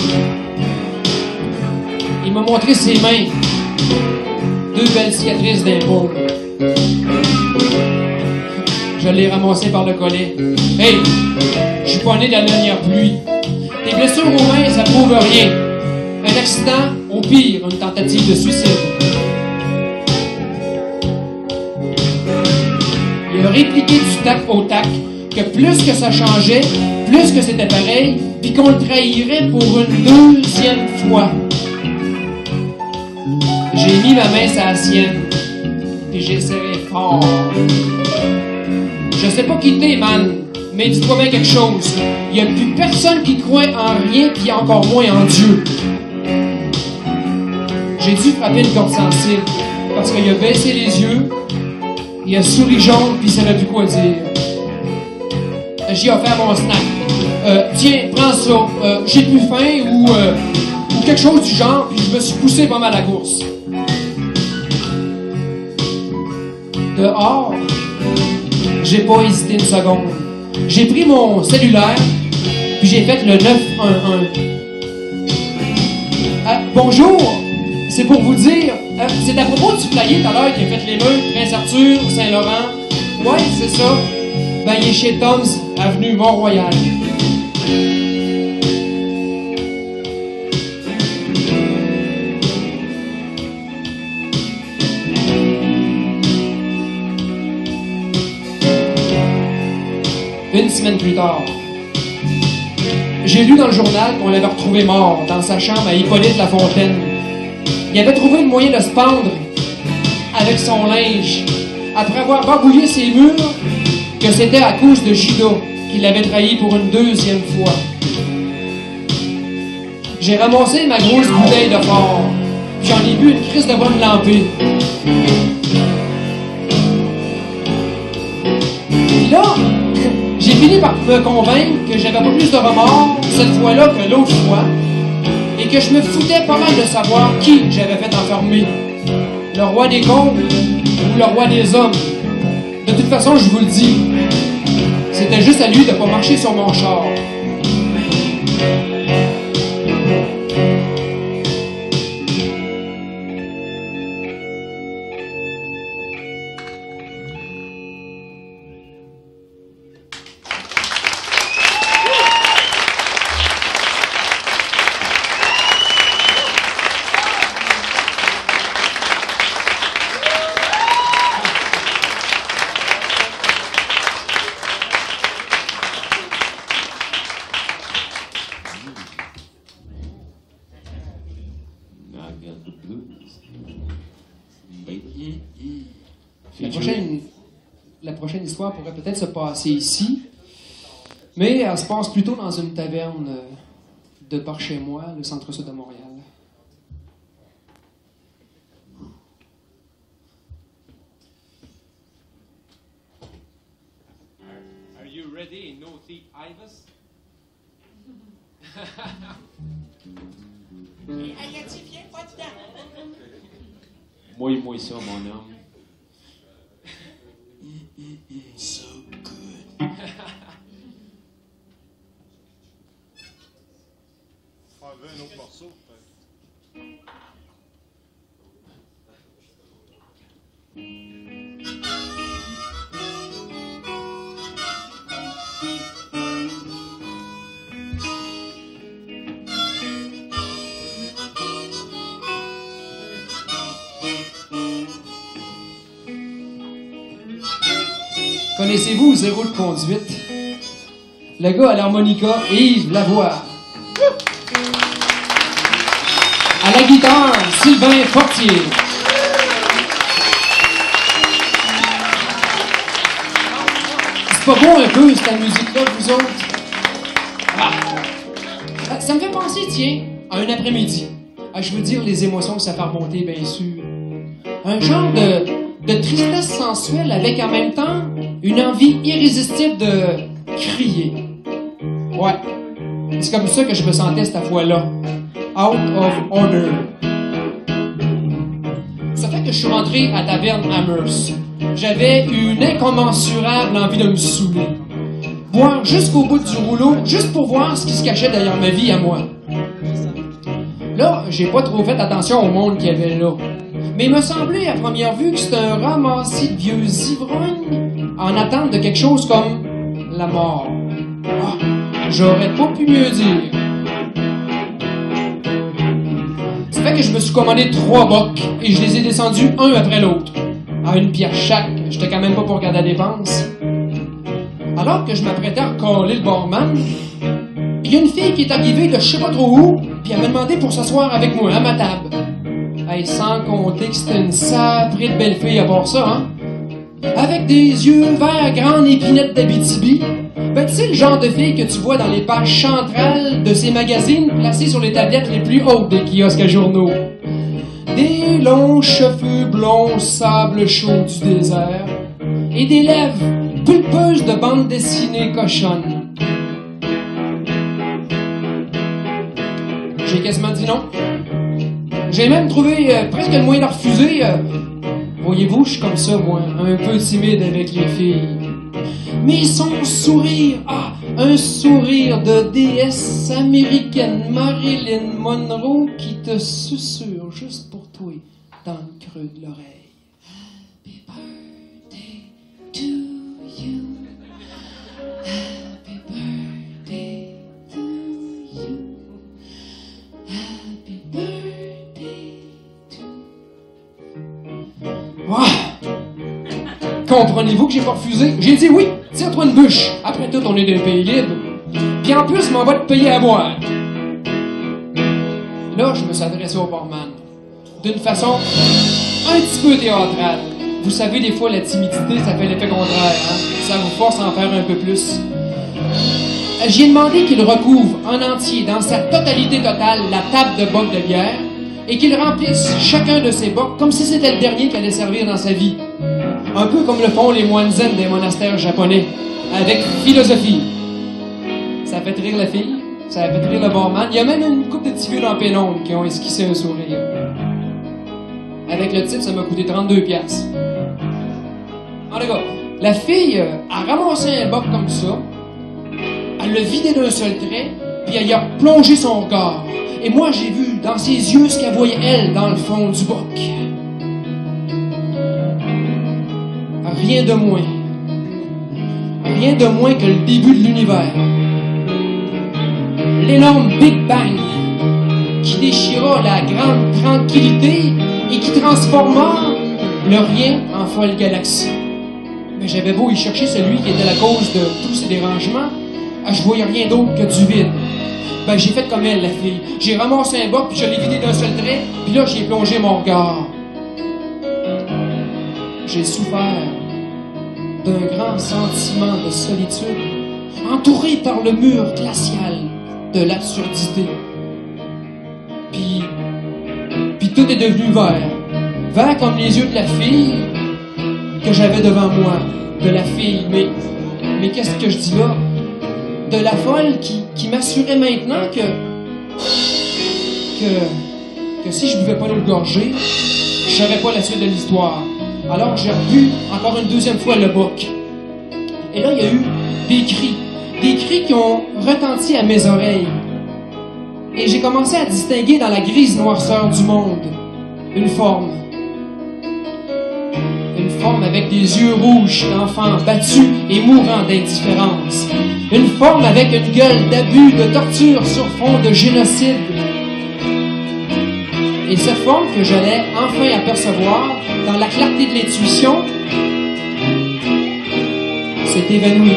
Il m'a montré ses mains. 2 belles cicatrices d'impôts. Je l'ai ramassé par le collet. Hey, je suis pas né de la dernière pluie. Tes blessures aux mains, ça prouve rien. Un accident, au pire, une tentative de suicide. Il a répliqué du tac au tac que plus que ça changeait, plus que c'était pareil, puis qu'on le trahirait pour une 2e fois. J'ai mis ma main sur la sienne, puis j'ai serré fort. Je sais pas qui t'es, man, mais dis-toi bien quelque chose. Il y a plus personne qui croit en rien, puis encore moins en Dieu. J'ai dû frapper une corde sensible, parce qu'il a baissé les yeux, il a souri jaune, puis il savait plus quoi dire. J'ai offert mon snack. Tiens, prends ça. J'ai plus faim, ou quelque chose du genre, puis je me suis poussé pas mal à la course. Dehors, j'ai pas hésité une seconde. J'ai pris mon cellulaire, Puis j'ai fait le 911. Bonjour, c'est pour vous dire, c'est à propos du flyer tout à l'heure qui a fait l'émeute, Prince-Arthur, Saint-Laurent. Ouais, c'est ça. Ben, il est chez Tom's, avenue Mont-Royal. Une semaine plus tard, j'ai lu dans le journal qu'on l'avait retrouvé mort dans sa chambre à Hippolyte-la-Fontaine. Il avait trouvé le moyen de se pendre avec son linge après avoir barbouillé ses murs que c'était à cause de Gida qui l'avait trahi pour une deuxième fois. J'ai ramassé ma grosse bouteille de fort, puis j'en ai bu une crise de bonne lampée. Puis là, j'ai fini par me convaincre que j'avais pas plus de remords cette fois-là que l'autre fois et que je me foutais pas mal de savoir qui j'avais fait enfermer. Le roi des contes ou le roi des hommes. De toute façon, je vous le dis, c'était juste à lui de pas marcher sur mon char. La prochaine histoire pourrait peut-être se passer ici, mais elle se passe plutôt dans une taverne de par chez moi, le centre-sud de Montréal. Are you ready, no thief Ivis? Moi ça, mon homme. So good. Faut enlever un autre morceau, peut-être. Connaissez-vous Zéro de conduite? Le gars à l'harmonica, Yves Lavoie. À la guitare, Sylvain Fortier. C'est pas bon un peu, cette musique-là, vous autres? Ça me fait penser, tiens, à un après-midi. Je veux dire, les émotions que ça fait remonter, bien sûr. Un genre de tristesse sensuelle avec en même temps une envie irrésistible de crier. Ouais, c'est comme ça que je me sentais cette fois-là. Out of order. Ça fait que je suis rentré à Taverne Amherst. J'avais une incommensurable envie de me saouler. Boire jusqu'au bout du rouleau, juste pour voir ce qui se cachait derrière ma vie à moi. Là, j'ai pas trop fait attention au monde qu'il y avait là. Mais il me semblait à première vue que c'était un ramassis de vieux ivrognes en attente de quelque chose comme la mort. Ah, j'aurais pas pu mieux dire. Ça fait que je me suis commandé 3 bocs et je les ai descendus un après l'autre. À une pièce chaque, j'étais quand même pas pour regarder la dépense. Alors que je m'apprêtais à recoller le barman, il y a une fille qui est arrivée de je sais pas trop où, puis elle m'a demandé pour s'asseoir avec moi à ma table. Hey, sans compter que c'était une sacrée de belle fille à voir ça, hein? Avec des yeux verts, grande épinette d'Abitibi. Ben, tu sais, le genre de fille que tu vois dans les pages centrales de ces magazines placés sur les tablettes les plus hautes des kiosques à journaux. Des longs cheveux blonds, sable chaud du désert. Et des lèvres pulpeuses de bande dessinée cochonne. J'ai quasiment dit non. J'ai même trouvé presque le moyen de refuser. Voyez-vous, je suis comme ça, moi, un peu timide avec les filles. Mais son sourire, Un sourire de déesse américaine Marilyn Monroe qui te susurre juste pour toi dans le creux de l'oreille. Happy birthday to you. Happy birthday to you. Happy birthday to you. Wow! Comprenez-vous que j'ai pas refusé? J'ai dit oui, tire-toi une bûche. Après tout, on est d'un pays libre. Puis en plus, m'en va te payer à boire. Là, je me suis adressé au barman. D'une façon un petit peu théâtrale. Vous savez, des fois, la timidité, ça fait l'effet contraire. Hein? Ça vous force à en faire un peu plus. J'ai demandé qu'il recouvre en entier, dans sa totalité totale, la table de bocs de bière et qu'il remplisse chacun de ces bocs comme si c'était le dernier qu'il allait servir dans sa vie. Un peu comme le font les moines zen des monastères japonais, avec philosophie. Ça a fait rire la fille, ça a fait rire le barman. Il y a même une couple de petits vieux dans la pénombre qui ont esquissé un sourire. Avec le titre, ça m'a coûté 32$. En tout cas, la fille a ramassé un boc comme ça, elle l'a vidé d'un seul trait, puis elle y a plongé son regard. Et moi, j'ai vu dans ses yeux ce qu'elle voyait, elle, dans le fond du boc. Rien de moins. Rien de moins que le début de l'univers. L'énorme Big Bang qui déchira la grande tranquillité et qui transforma le rien en folle galaxie. Mais j'avais beau y chercher celui qui était la cause de tous ces dérangements, je voyais rien d'autre que du vide. Ben, j'ai fait comme elle, la fille. J'ai ramassé un boc, puis je l'ai vidé d'un seul trait, puis là, j'y ai plongé mon regard. J'ai souffert d'un grand sentiment de solitude, entouré par le mur glacial de l'absurdité. Puis tout est devenu vert. Vert comme les yeux de la fille que j'avais devant moi. De la fille, mais qu'est-ce que je dis là? De la folle qui m'assurait maintenant que si je buvais pas l'eau de gorgée, je savais pas la suite de l'histoire. Alors j'ai rebu encore une deuxième fois le boc. Et là, il y a eu des cris qui ont retenti à mes oreilles. Et j'ai commencé à distinguer dans la grise noirceur du monde une forme. Une forme avec des yeux rouges d'enfants battus et mourant d'indifférence. Une forme avec une gueule d'abus, de torture sur fond de génocide. Et cette forme que j'allais enfin apercevoir dans la clarté de l'intuition s'est évanouie.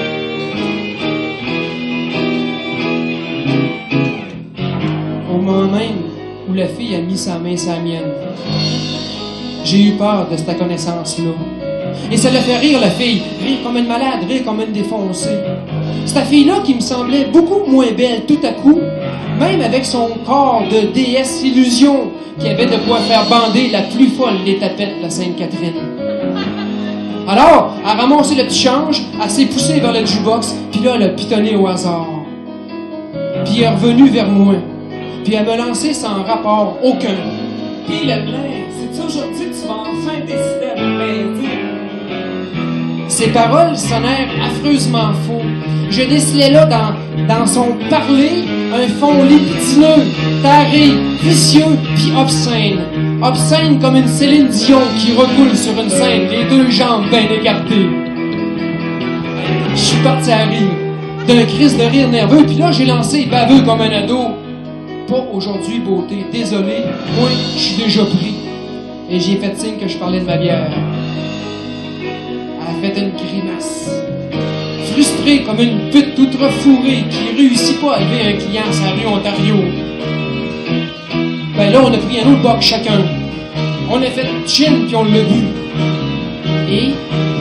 Au moment même où la fille a mis sa main sur la mienne, j'ai eu peur de cette connaissance-là. Et ça l'a fait rire, la fille. Rire comme une malade, rire comme une défoncée. Cette fille-là qui me semblait beaucoup moins belle tout à coup, même avec son corps de déesse illusion qui avait de quoi faire bander la plus folle des tapettes de la Sainte-Catherine. Alors, elle a ramassé le petit change, elle s'est poussée vers le jukebox, puis là, elle a pitonné au hasard. Puis elle est revenue vers moi, puis elle m'a lancé sans rapport aucun. Puis le plein, c'est aujourd'hui que tu vas enfin décider à me baiser. Ces paroles sonnèrent affreusement faux. Je décelais là dans son parler un fond libidineux, taré, vicieux, puis obscène. Obscène comme une Céline Dion qui recoule sur une scène, les deux jambes bien écartées. Je suis parti à rire, d'un crise de rire nerveux, puis là j'ai lancé baveux comme un ado. Pas aujourd'hui, beauté, désolé, moi je suis déjà pris. Et j'ai fait signe que je parlais de ma bière. Elle a fait une grimace. Frustrée comme une pute toute refourrée qui réussit pas à élever un client à sa rue Ontario. Ben là, on a pris un autre boc chacun. On a fait gin puis on l'a bu. Et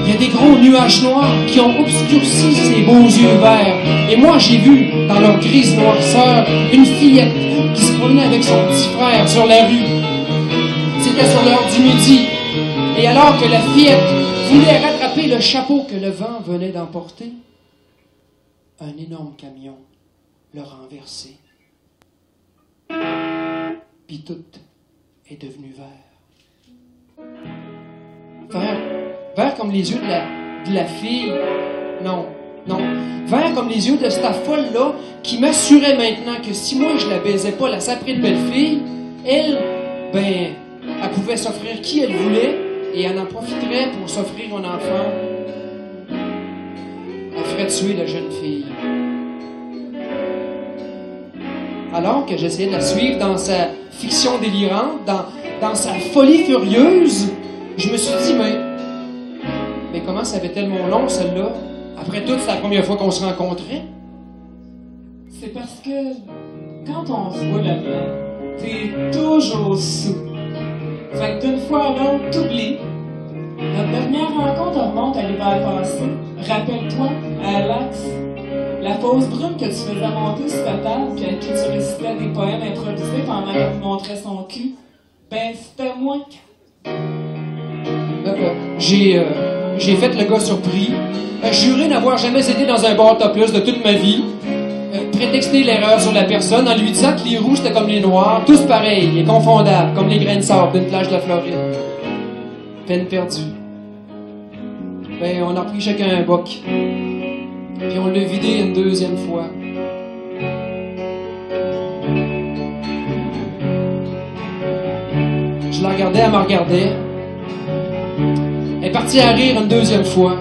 il y a des gros nuages noirs qui ont obscurci ses beaux yeux verts. Et moi, j'ai vu, dans leur grise noirceur, une fillette qui se promenait avec son petit frère sur la rue. C'était sur l'heure du midi. Et alors que la fillette voulait rattraper le chapeau que le vent venait d'emporter, un énorme camion l'a renversé. Puis tout est devenu vert. Vert comme les yeux de la fille. Non, Non, vert comme les yeux de cette folle-là qui m'assurait maintenant que si moi je la baisais pas, la saprée de belle fille, elle, ben, elle pouvait s'offrir qui elle voulait et elle en profiterait pour s'offrir un enfant. Elle ferait tuer la jeune fille. Alors que j'essayais de la suivre dans sa fiction délirante, dans sa folie furieuse, je me suis dit, mais comment ça avait tellement long, celle-là? Après tout, c'est la première fois qu'on se rencontrait. C'est parce que quand on se voit là-dedans, t'es toujours sous. Fait que d'une fois à l'autre, t'oublies. Notre dernière rencontre remonte à l'hiver passé. Rappelle-toi, à l'Axe, la fausse brune que tu faisais monter sur ta table puis à qui tu récitais des poèmes improvisés pendant qu'elle te montrait son cul. Ben, c'était moi. J'ai fait le gars surpris, juré n'avoir jamais été dans un bar topless de toute ma vie, prétexté l'erreur sur la personne en lui disant que les rouges c'était comme les noirs, tous pareils et confondables, comme les grains de sable d'une plage de la Floride. Peine perdue. Ben, on a pris chacun un boc. Puis on l'a vidé une deuxième fois. Je la regardais, elle me regardait. Elle est partie à rire une deuxième fois.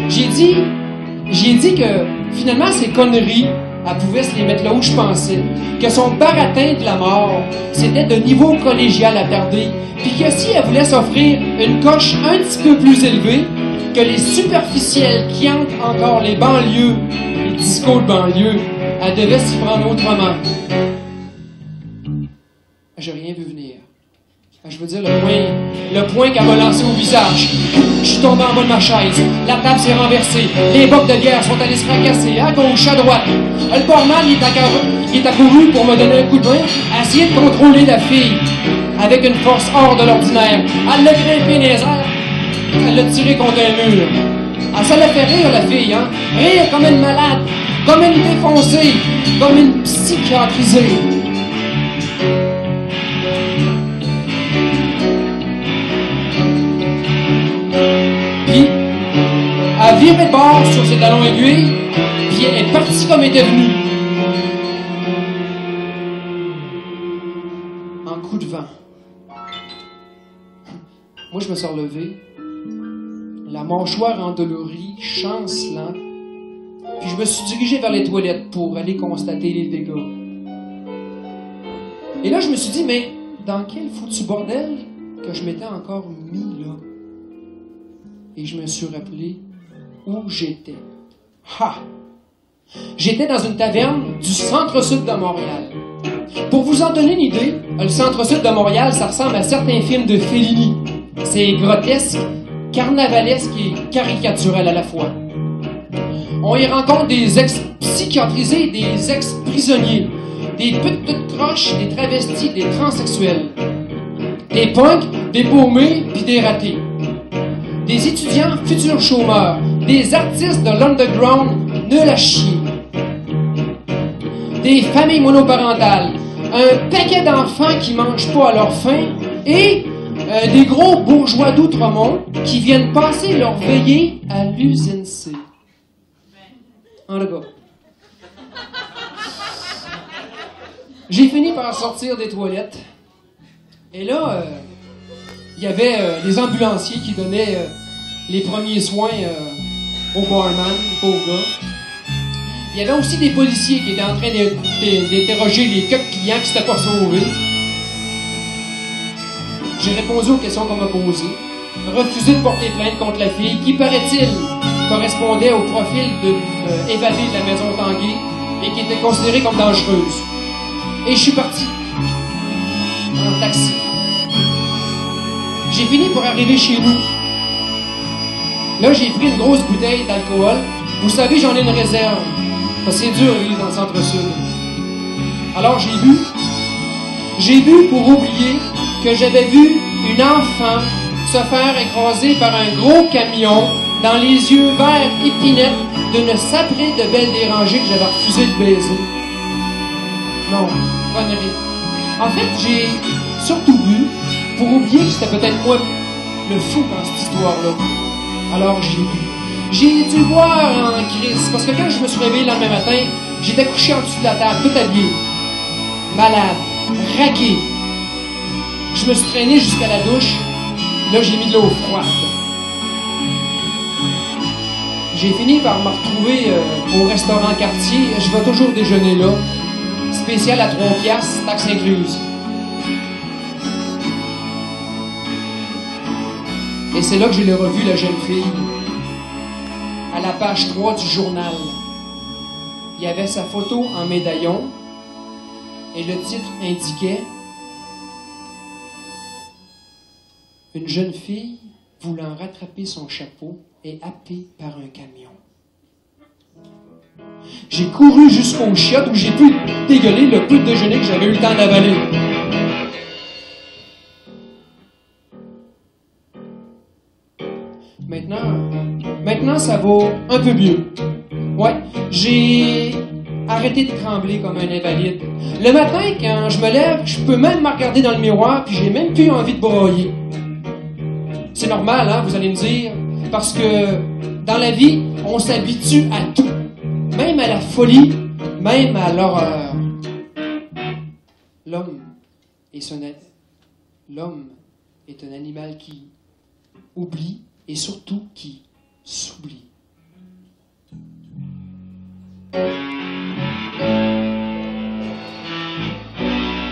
J'ai dit que finalement ces conneries, elle pouvait se les mettre là où je pensais. Que son baratin de la mort, c'était de niveau collégial attardé. Puis que si elle voulait s'offrir une coche un petit peu plus élevée, que les superficiels qui hantent encore les banlieues, les discos de banlieue, elle devait s'y prendre autrement. J'ai rien vu venir. Je veux dire, le point qu'elle m'a lancé au visage. Je suis tombé en bas de ma chaise. La table s'est renversée. Les bocs de bière sont allés se fracasser à gauche, à droite. Le barman, il est accouru pour me donner un coup de main, à essayer de contrôler la fille. Avec une force hors de l'ordinaire. Elle l'a grimpé dans les airs. Elle l'a tiré contre un mur. Ah, ça l'a fait rire, la fille, hein? Rire comme une malade, comme une défoncée, comme une psychiatrisée. Puis, elle virait de bord sur ses talons aiguilles, puis elle est partie comme elle était venue. En coup de vent. Moi, je me suis relevé, la mâchoire endolorie, chancelant, puis je me suis dirigé vers les toilettes pour aller constater les dégâts. Et là, je me suis dit, mais dans quel foutu bordel que je m'étais encore mis là? Et je me suis rappelé où j'étais. Ha! J'étais dans une taverne du centre-sud de Montréal. Pour vous en donner une idée, le centre-sud de Montréal, ça ressemble à certains films de Fellini. C'est grotesque, carnavalesque et caricatural à la fois. On y rencontre des ex-psychiatrisés, des ex-prisonniers, des petites croches, des travestis, des transsexuels, des punks, des paumés puis des ratés, des étudiants futurs chômeurs, des artistes de l'underground nuls à chier, des familles monoparentales, un paquet d'enfants qui mangent pas à leur faim et des gros bourgeois d'Outremont qui viennent passer leur veillée à l'usine C. En le gars. J'ai fini par sortir des toilettes. Et là, il y avait les ambulanciers qui donnaient les premiers soins au barman, au gars. Il y avait aussi des policiers qui étaient en train d'interroger les quelques clients qui s'étaient pas sauvés. J'ai répondu aux questions qu'on m'a posées, refusé de porter plainte contre la fille, qui, paraît-il, correspondait au profil de évadée de la maison Tanguay et qui était considérée comme dangereuse. Et je suis parti en taxi. J'ai fini pour arriver chez nous. Là, j'ai pris une grosse bouteille d'alcool. Vous savez, j'en ai une réserve. Parce que c'est dur de vivre dans le centre-sud. Alors, j'ai bu. J'ai bu pour oublier que j'avais vu une enfant se faire écraser par un gros camion dans les yeux verts épinettes d'une saprée de belle dérangée que j'avais refusé de baiser. Non, connerie. En fait, j'ai surtout bu pour oublier que c'était peut-être moi le fou dans cette histoire-là. Alors j'ai bu. J'ai dû boire en crise, parce que quand je me suis réveillé le lendemain matin, j'étais couché en dessous de la table, tout habillé, malade, raqué. Je me suis traîné jusqu'à la douche. Là, j'ai mis de l'eau froide. J'ai fini par me retrouver au restaurant Quartier. Je vais toujours déjeuner là. Spécial à 3 piastres, taxe incluse. Et c'est là que j'ai revu la jeune fille. À la page 3 du journal. Il y avait sa photo en médaillon. Et le titre indiquait « Une jeune fille voulant rattraper son chapeau est happée par un camion. » J'ai couru jusqu'au chiottes où j'ai pu dégueuler le peu de déjeuner que j'avais eu le temps d'avaler. Maintenant, ça va un peu mieux. Ouais, j'ai arrêté de trembler comme un invalide. Le matin, quand je me lève, je peux même me regarder dans le miroir, puis j'ai même plus envie de broyer. C'est normal, hein, vous allez me dire, parce que dans la vie, on s'habitue à tout, même à la folie, même à l'horreur. L'homme est un animal qui oublie et surtout qui s'oublie.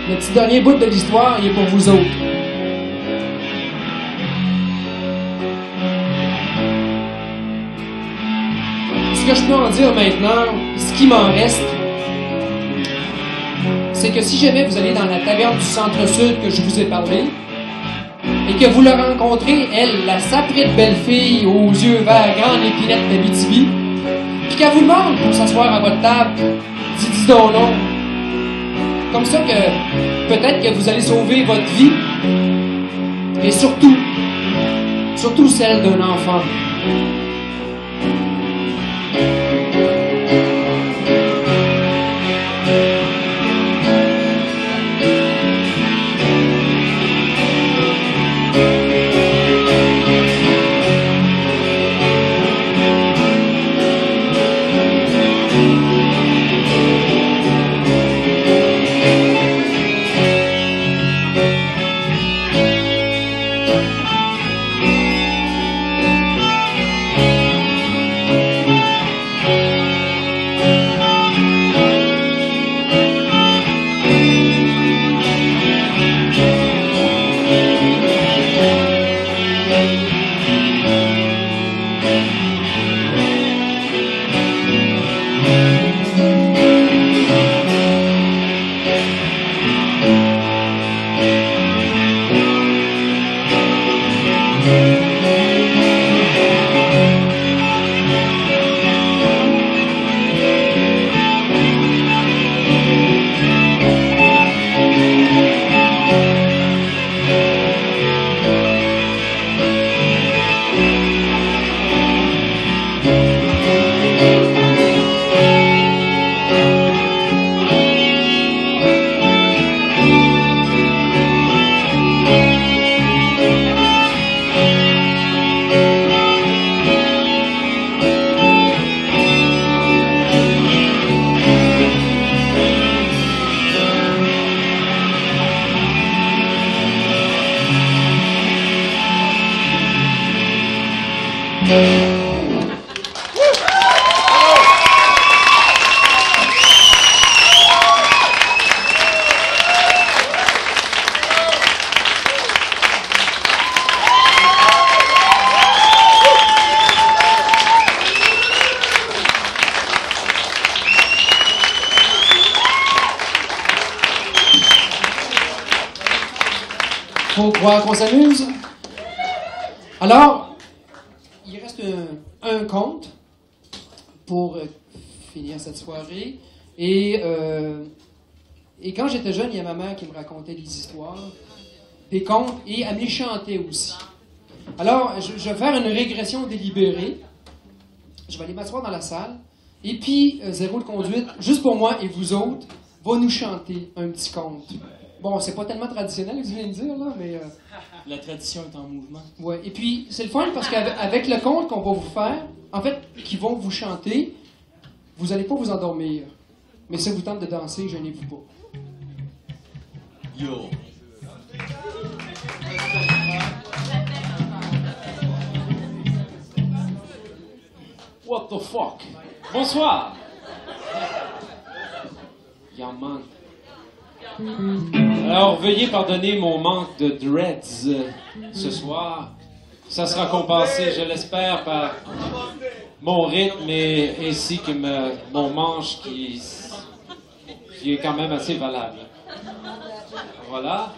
Le petit dernier bout de l'histoire, il est pour vous autres. Ce que je peux en dire maintenant, ce qui m'en reste, c'est que si jamais vous allez dans la taverne du centre-sud que je vous ai parlé, et que vous la rencontrez, elle, la saprée de belle fille aux yeux verts, grande épinette d'Abitibi, puis qu'elle vous demande pour s'asseoir à votre table, dis donc non. Comme ça que peut-être que vous allez sauver votre vie, et surtout celle d'un enfant. Faut croire qu'on s'amuse. Alors, il reste un conte pour finir cette soirée. Et quand j'étais jeune, il y a ma mère qui me racontait des histoires, des contes, et elle me les chantait aussi. Alors, je vais faire une régression délibérée. Je vais aller m'asseoir dans la salle. Et puis, Zéro de conduite, juste pour moi et vous autres, va nous chanter un petit conte. Bon, c'est pas tellement traditionnel, ce que je viens de dire, là, mais... La tradition est en mouvement. Ouais. Et puis, c'est le fun parce qu'avec le conte qu'on va vous faire, en fait, qui vont vous chanter. Vous n'allez pas vous endormir. Mais si ça vous tente de danser, gênez-vous pas. Yo. What the fuck? Bonsoir. Yeah, man. Alors, veuillez pardonner mon manque de dreads ce soir. Ça sera compensé, je l'espère, par mon rythme et ainsi que mon manche qui est quand même assez valable. Voilà.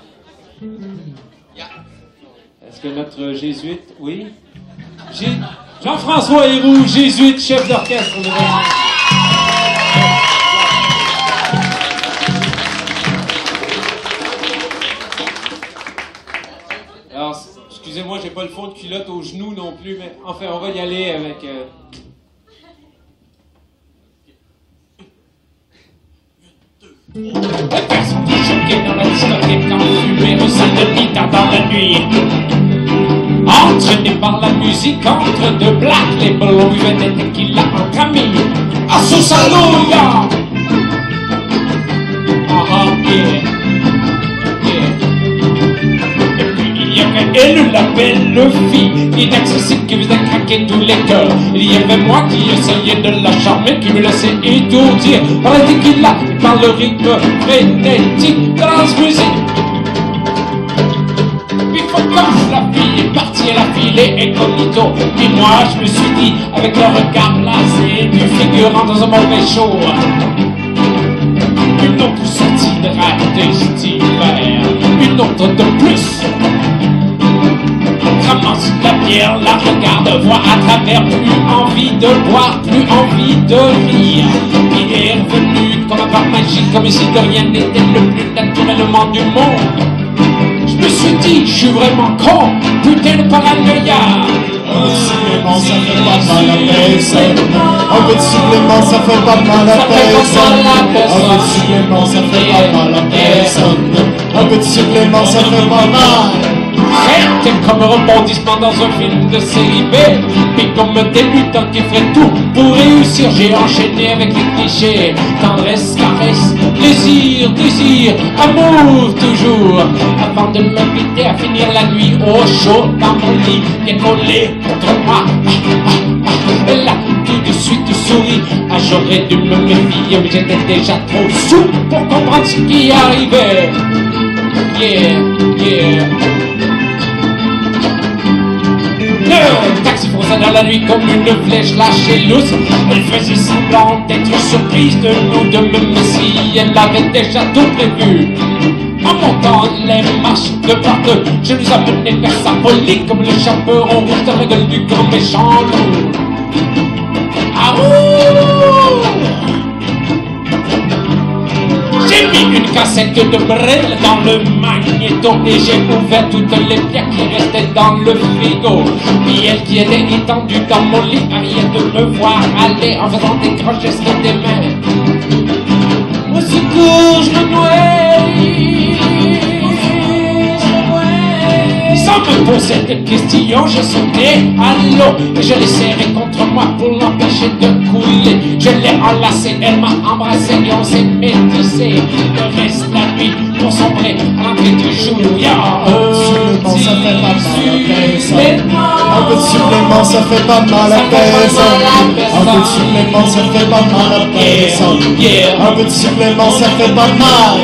Est-ce que notre jésuite... Oui? Jean-François Héroux, jésuite, chef d'orchestre. Alors, excusez-moi, j'ai pas le fond de culotte aux genoux non plus, mais enfin, on va y aller avec... Personne qui choquait dans la discothèque quand fumait au Saint-Denis tard dans la nuit. Entraîné par la musique entre deux black labels, on buvait des tequila entre amis. À ce salon, yeah! Yeah. Et puis il y avait elle, la belle fille, inaccessible qui faisait craquer tous les cœurs. Il y avait moi qui essayais de la charmer, qui me laissait étourdir par la tequila et par le rythme frénétique de la musique. Quand la fille est partie, elle a filé incognito. Puis moi, je me suis dit, avec le regard blasé du figurant dans un mauvais show, une autre sortie de raté cet hiver, une autre de plus. Ramasse la bière, la regarde, voit à travers, plus envie de boire, plus envie de rire. Il est revenu comme un par magie, comme si de rien n'était le plus naturellement du monde. Je me suis dit, je suis vraiment con, putain de paranoïa. Un peu de supplément, ça fait pas mal à personne. Un peu de supplément, ça fait pas mal à personne. Un peu de supplément, ça fait pas mal à personne. Un peu de supplément, ça fait pas mal. C'était comme un rebondissement dans un film de série B. Puis comme un débutant qui ferait tout pour réussir, j'ai enchaîné avec les clichés. Tendresse, caresse, désir, amour toujours. Avant de m'inviter à finir la nuit au chaud dans mon lit, bien collé contre moi. Et là, tout de suite souris. Ah, j'aurais dû me méfier, mais j'étais déjà trop sous pour comprendre ce qui arrivait. Yeah. Le taxi fonçait dans la nuit comme une flèche lâchée lousse. Elle faisait semblant d'être surprise de nous deux, même si elle avait déjà tout prévu. En montant les marches de par deux, je nous amenais vers sa folie comme le chaperon rouge dans la gueule du grand méchant loup. Ah ouh! J'ai mis une cassette de Brel dans le magnéto et j'ai ouvert toutes les pierres qui restaient dans le frigo. Puis elle qui était étendue dans mon lit arrière de me voir aller en faisant des grands gestes des mains. Au secours, je me noie. Sans me poser de questions, je sautais à l'eau et je l'ai serré contre moi pour l'empêcher de couler. Je l'ai enlacé, elle m'a embrassé et on s'est métissé. Le reste de la nuit pour sombrer à l'entrée du jour. Un peu de supplément, ça fait pas mal à personne. Un peu de supplément, ça fait pas mal à personne. Un peu de supplément, ça fait pas mal.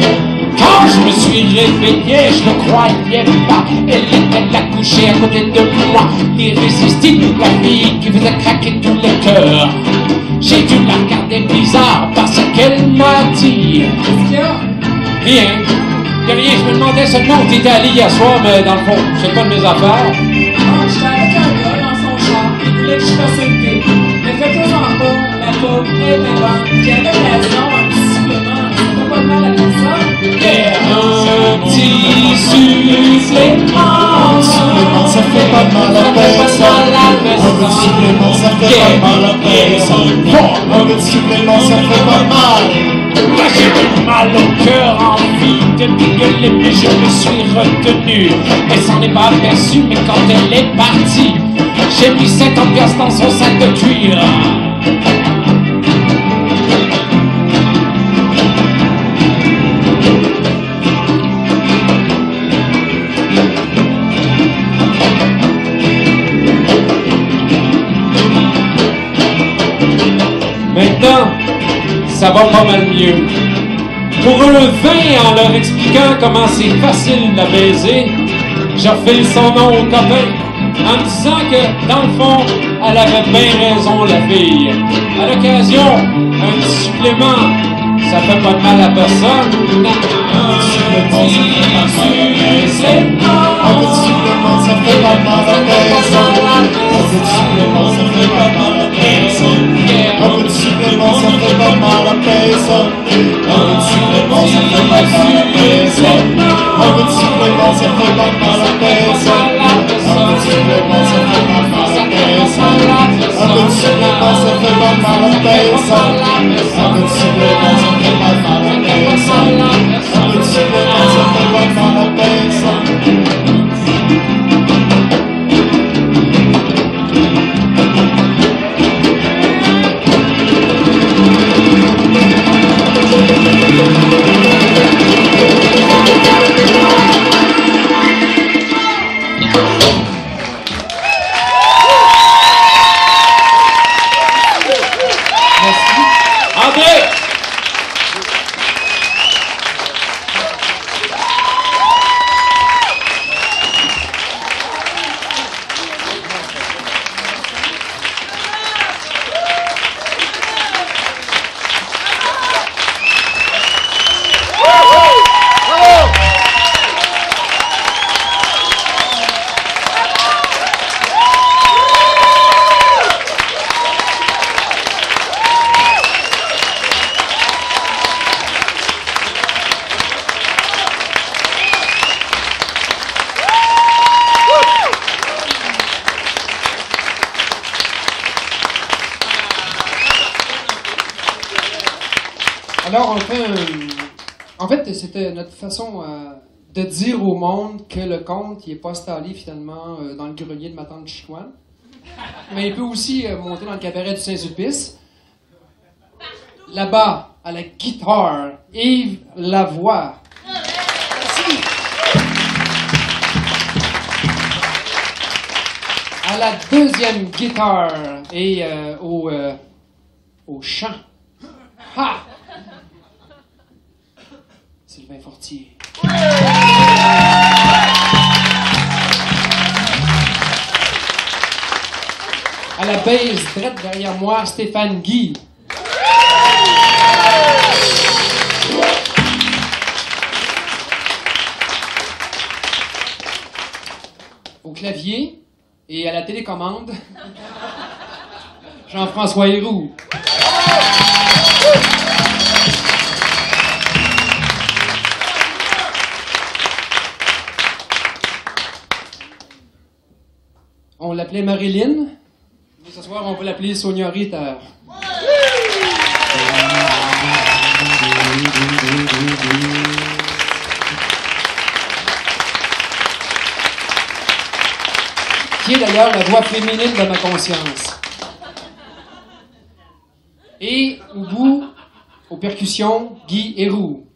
Quand je me suis réveillé, je ne croyais pas. Elle était là couchée à côté de moi, l'irrésistible, la fille qui faisait craquer tous les cœurs. J'ai dû la regarder bizarre parce qu'elle m'a dit. Qu'est-ce qu'il y a? Rien. Y a rien, je me demandais seulement où t'étais allé hier soir, mais dans le fond, c'est pas de mes affaires. Ah, j'étais avec un gars dans son char, il voulait que je fasse une thé. Mais fais-toi-en pas, la pomme était bonne. Puis avec raison, un petit supplément, ça fait pas de mal à personne. Un petit supplément. Un supplément, ça fait pas mal à personne. Un peu de supplément, ça fait pas mal à personne. Un peu de supplément, ça fait pas mal. Moi j'ai eu mal au cœur, envie de gueuler, mais je me suis retenu. Elle s'en est pas aperçue, mais quand elle est partie, j'ai J'ai mis 50 piastres dans son sac de cuir. Maintenant, ça va pas mal mieux. Pour un 20, en leur expliquant comment c'est facile de la baiser, j'affile son nom au copain, en me disant que, dans le fond, elle avait bien raison, la fille. À l'occasion, un petit supplément, ça fait pas de mal à personne. Un petit supplément, ça fait pas mal à personne. Un petit supplément, ça fait pas mal à personne. Un petit supplément, ça fait pas mal à personne. Un petit supplément, ça fait pas mal à personne. Un petit supplément, ça fait pas mal à personne. Un petit supplément, ça fait pas mal à personne. Un petit supplément, ça fait pas mal à personne. Un petit supplément, ça fait pas mal à personne. Un petit supplément, ça fait pas mal à personne. Alors, en fait, c'était notre façon de dire au monde que le conte, il n'est pas installé finalement dans le grenier de ma tante Chicoine. Mais il peut aussi monter dans le cabaret du Saint-Sulpice. Là-bas, à la guitare, Yves Lavoie. Merci. À la deuxième guitare et au chant. Ha! Sylvain Fortier. À la base, drette derrière moi, Stéphane Guy. Au clavier et à la télécommande, Jean-François Héroux. On l'appelait Marilyn, mais ce soir on peut l'appeler Sonia Ritter. Qui est d'ailleurs la voix féminine de ma conscience. Et au bout, aux percussions, Guy Héroux.